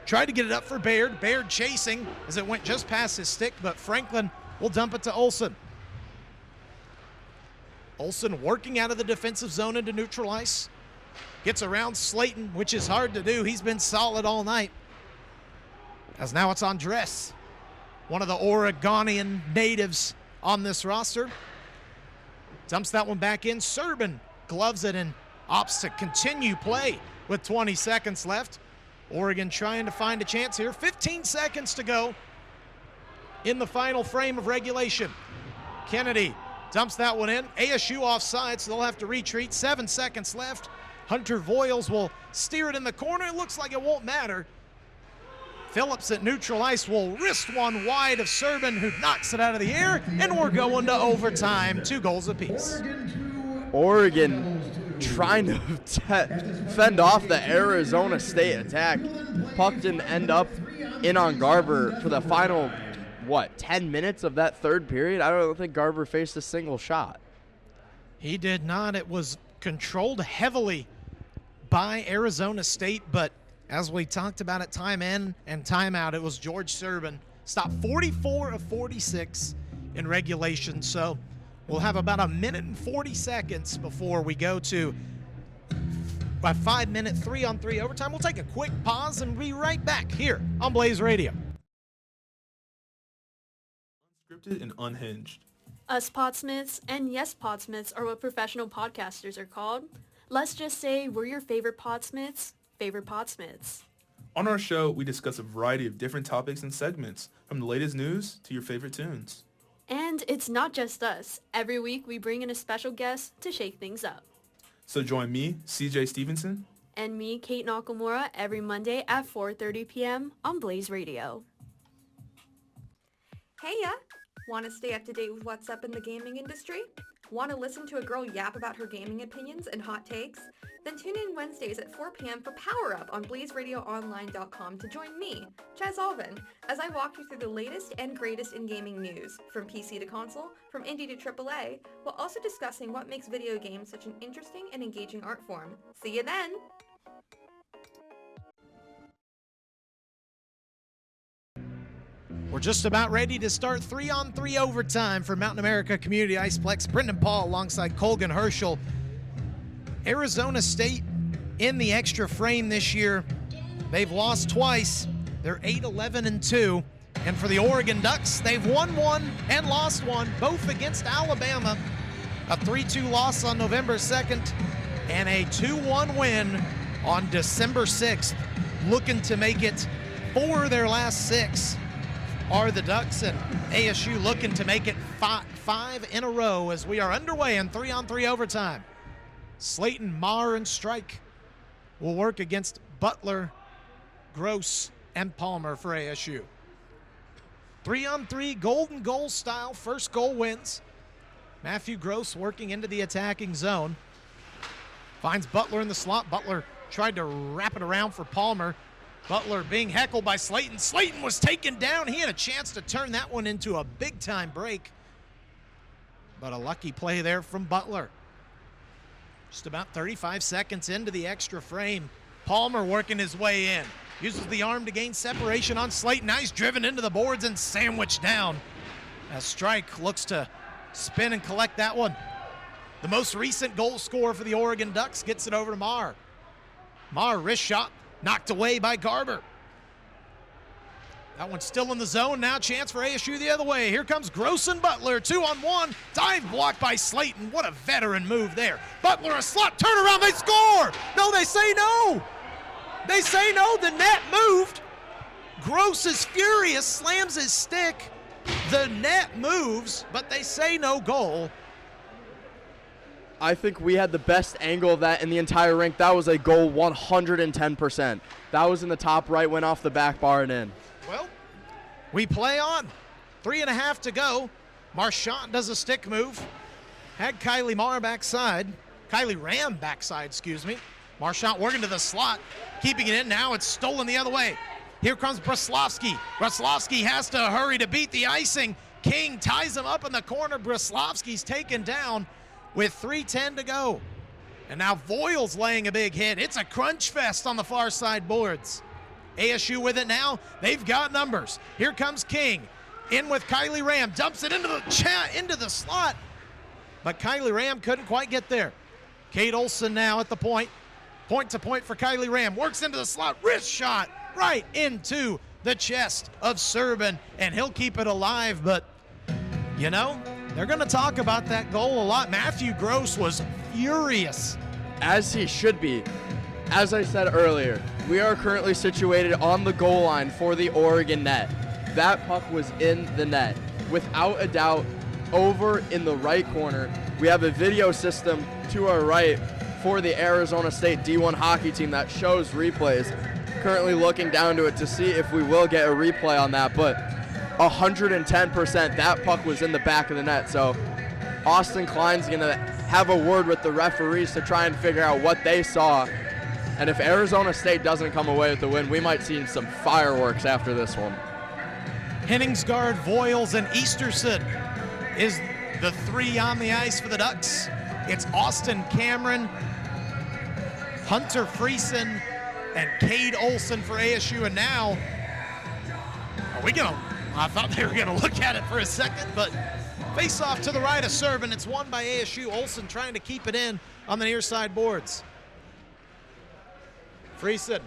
Speaker 2: Tried to get it up for Baird. Baird chasing as it went just past his stick, but Franklin will dump it to Olson. Olson working out of the defensive zone into neutral ice. Gets around Slayton, which is hard to do. He's been solid all night. As now it's Andres, one of the Oregonian natives on this roster. Dumps that one back in. Serban gloves it and opts to continue play with 20 seconds left. Oregon trying to find a chance here. 15 seconds to go in the final frame of regulation. Kennedy dumps that one in. ASU offside, so they'll have to retreat. 7 seconds left. Hunter Voiles will steer it in the corner. It looks like it won't matter. Phillips at neutral ice will wrist one wide of Serban, who knocks it out of the air, and we're going to overtime. 2 goals apiece.
Speaker 1: Oregon trying to fend off the Arizona State attack. Puck didn't end up in on Garber for the final, 10 minutes of that third period? I don't think Garber faced a single shot.
Speaker 2: He did not. It was controlled heavily by Arizona State, but as we talked about at time in and time out, it was George Serban. Stopped 44 of 46 in regulation, so we'll have about a minute and 40 seconds before we go to a 5-minute 3-on-3 overtime. We'll take a quick pause and be right back here on Blaze Radio.
Speaker 4: Unscripted and unhinged.
Speaker 5: Us Podsmiths and Yes Podsmiths are what professional podcasters are called. Let's just say we're your favorite Podsmiths.
Speaker 4: On our show, we discuss a variety of different topics and segments, from the latest news to your favorite tunes.
Speaker 5: And it's not just us. Every week we bring in a special guest to shake things up.
Speaker 4: So join me, CJ Stevenson.
Speaker 5: And me, Kate Nakamura, every Monday at 4:30 p.m. on Blaze Radio.
Speaker 6: Hey ya! Want to stay up to date with what's up in the gaming industry? Want to listen to a girl yap about her gaming opinions and hot takes? Then tune in Wednesdays at 4 p.m. for Power Up on BlazeRadioOnline.com to join me, Chaz Alvin, as I walk you through the latest and greatest in gaming news, from PC to console, from indie to AAA, while also discussing what makes video games such an interesting and engaging art form. See you then!
Speaker 2: We're just about ready to start 3-on-3 overtime for Mountain America Community Iceplex. Brendan Paul alongside Colgan Herschel. Arizona State in the extra frame this year. They've lost twice. They're 8-11-2. And for the Oregon Ducks, they've won one and lost one, both against Alabama. A 3-2 loss on November 2nd and a 2-1 win on December 6th. Looking to make it 4 of their last 6. Are the Ducks, and ASU looking to make it five in a row as we are underway in 3-on-3 overtime. Slayton, Maher, and Strike will work against Butler, Gross, and Palmer for ASU. 3-on-3 golden goal style, first goal wins. Matthew Gross working into the attacking zone. Finds Butler in the slot. Butler tried to wrap it around for Palmer. Butler being heckled by Slayton. Slayton was taken down. He had a chance to turn that one into a big-time break. But a lucky play there from Butler. Just about 35 seconds into the extra frame. Palmer working his way in. Uses the arm to gain separation on Slayton. Now he's driven into the boards and sandwiched down as Strike looks to spin and collect that one. The most recent goal scorer for the Oregon Ducks gets it over to Maher. Maher, wrist shot. Knocked away by Garber. That one's still in the zone. Now chance for ASU the other way. Here comes Gross and Butler. 2-on-1. Dive blocked by Slayton. What a veteran move there. Butler a slot. Turnaround. They score. No, they say no. They say no. The net moved. Gross is furious. Slams his stick. The net moves, but they say no goal.
Speaker 1: I think we had the best angle of that in the entire rink. That was a goal 110%. That was in the top right, went off the back bar and in.
Speaker 2: Well, we play on. 3.5 to go. Marchant does a stick move. Had Kylie Ram backside, excuse me. Marchant working to the slot, keeping it in. Now it's stolen the other way. Here comes Bruslovsky. Bruslovsky has to hurry to beat the icing. King ties him up in the corner. Bruslovsky's taken down with 3:10 to go. And now Voiles laying a big hit. It's a crunch fest on the far side boards. ASU with it now. They've got numbers. Here comes King. In with Kylie Ram. Dumps it into the slot. But Kylie Ram couldn't quite get there. Kate Olson now at the point. Point to point for Kylie Ram. Works into the slot. Wrist shot right into the chest of Serban. And he'll keep it alive. But, you know, they're going to talk about that goal a lot. Matthew Gross was furious.
Speaker 1: As he should be. As I said earlier, we are currently situated on the goal line for the Oregon net. That puck was in the net. Without a doubt, over in the right corner, we have a video system to our right for the Arizona State D1 hockey team that shows replays. Currently looking down to it to see if we will get a replay on that, but 110% that puck was in the back of the net. So Austin Klein's going to have a word with the referees to try and figure out what they saw. And if Arizona State doesn't come away with the win, we might see some fireworks after this one.
Speaker 2: Henningsgaard, Voiles, and Easterson is the 3 on the ice for the Ducks. It's Austin Cameron, Hunter Friesen, and Cade Olson for ASU. And now, I thought they were going to look at it for a second, but face off to the right of Serban. It's won by ASU. Olson trying to keep it in on the near side boards. Friesen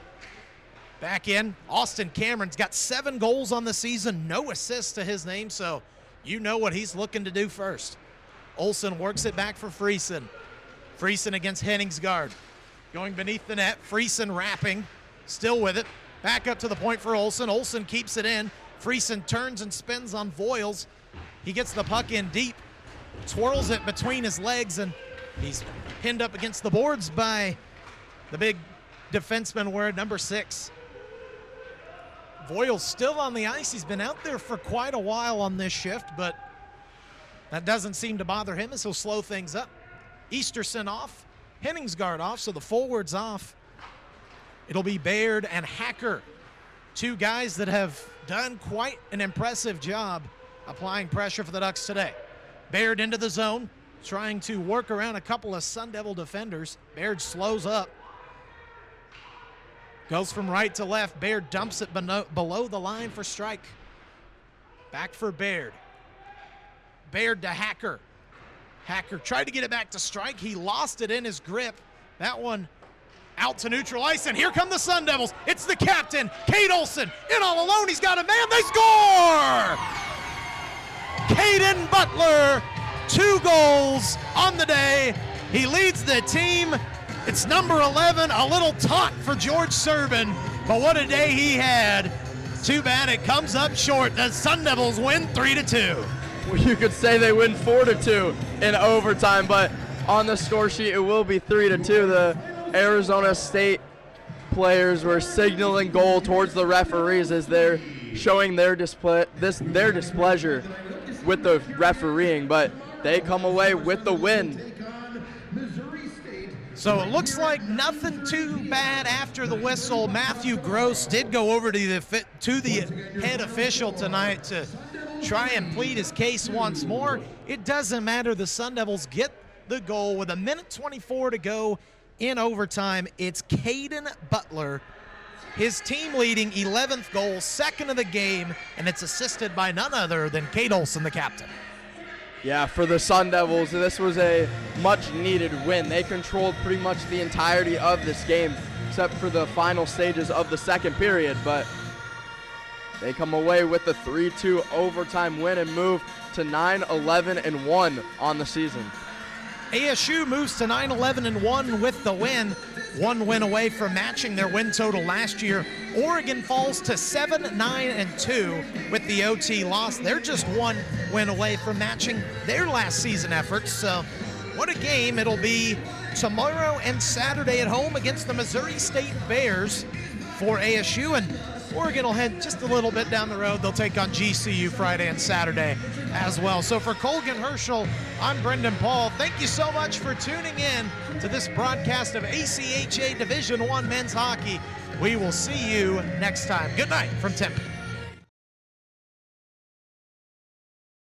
Speaker 2: back in. Austin Cameron's got 7 goals on the season, no assists to his name, so you know what he's looking to do first. Olson works it back for Friesen. Friesen against Henningsgaard. Going beneath the net. Friesen wrapping. Still with it. Back up to the point for Olson. Olson keeps it in. Friesen turns and spins on Voiles. He gets the puck in deep. Twirls it between his legs, and he's pinned up against the boards by the big defenseman wearing number 6. Voiles still on the ice. He's been out there for quite a while on this shift, but That doesn't seem to bother him as he'll slow things up. Easterson off, Henningsgaard off, so the forwards off. It'll be Baird and Hacker, two guys that have done quite an impressive job applying pressure for the Ducks today. Baird into the zone, trying to work around a couple of Sun Devil defenders. Baird slows up. Goes from right to left. Baird dumps it below the line for strike. Back for Baird. Baird to Hacker. Hacker tried to get it back to strike. He lost it in his grip. That one out to neutral ice, and here come the Sun Devils. It's the captain, Cade Olson, in all alone. He's got a man. They score! Caden Butler, 2 goals on the day. He leads the team. It's number 11, a little taut for George Serban, but what a day he had. Too bad it comes up short. The Sun Devils win 3-2.
Speaker 1: Well, you could say they win 4-2 in overtime, but on the score sheet it will be 3-2. The Arizona State players were signaling goal towards the referees as they're showing their displeasure with the refereeing, but they come away with the win.
Speaker 2: So it looks like nothing too bad after the whistle. Matthew Gross did go over to the head official tonight to try and plead his case once more. It doesn't matter. The Sun Devils get the goal with 1:24 to go in overtime. It's Caden Butler, his team leading 11th goal, second of the game, and it's assisted by none other than Cade Olson, the captain.
Speaker 1: Yeah, for the Sun Devils, this was a much-needed win. They controlled pretty much the entirety of this game, except for the final stages of the second period, but they come away with the 3-2 overtime win and move to 9-11-1 on the season.
Speaker 2: ASU moves to 9-11-1 with the win. 1 win away from matching their win total last year. Oregon falls to 7-9-2 with the OT loss. They're just 1 win away from matching their last season efforts. So what a game it'll be tomorrow and Saturday at home against the Missouri State Bears for ASU. And Oregon will head just a little bit down the road. They'll take on GCU Friday and Saturday as well. So for Colgan Herschel, I'm Brendan Paul. Thank you so much for tuning in to this broadcast of ACHA Division I Men's Hockey. We will see you next time. Good night from Tempe.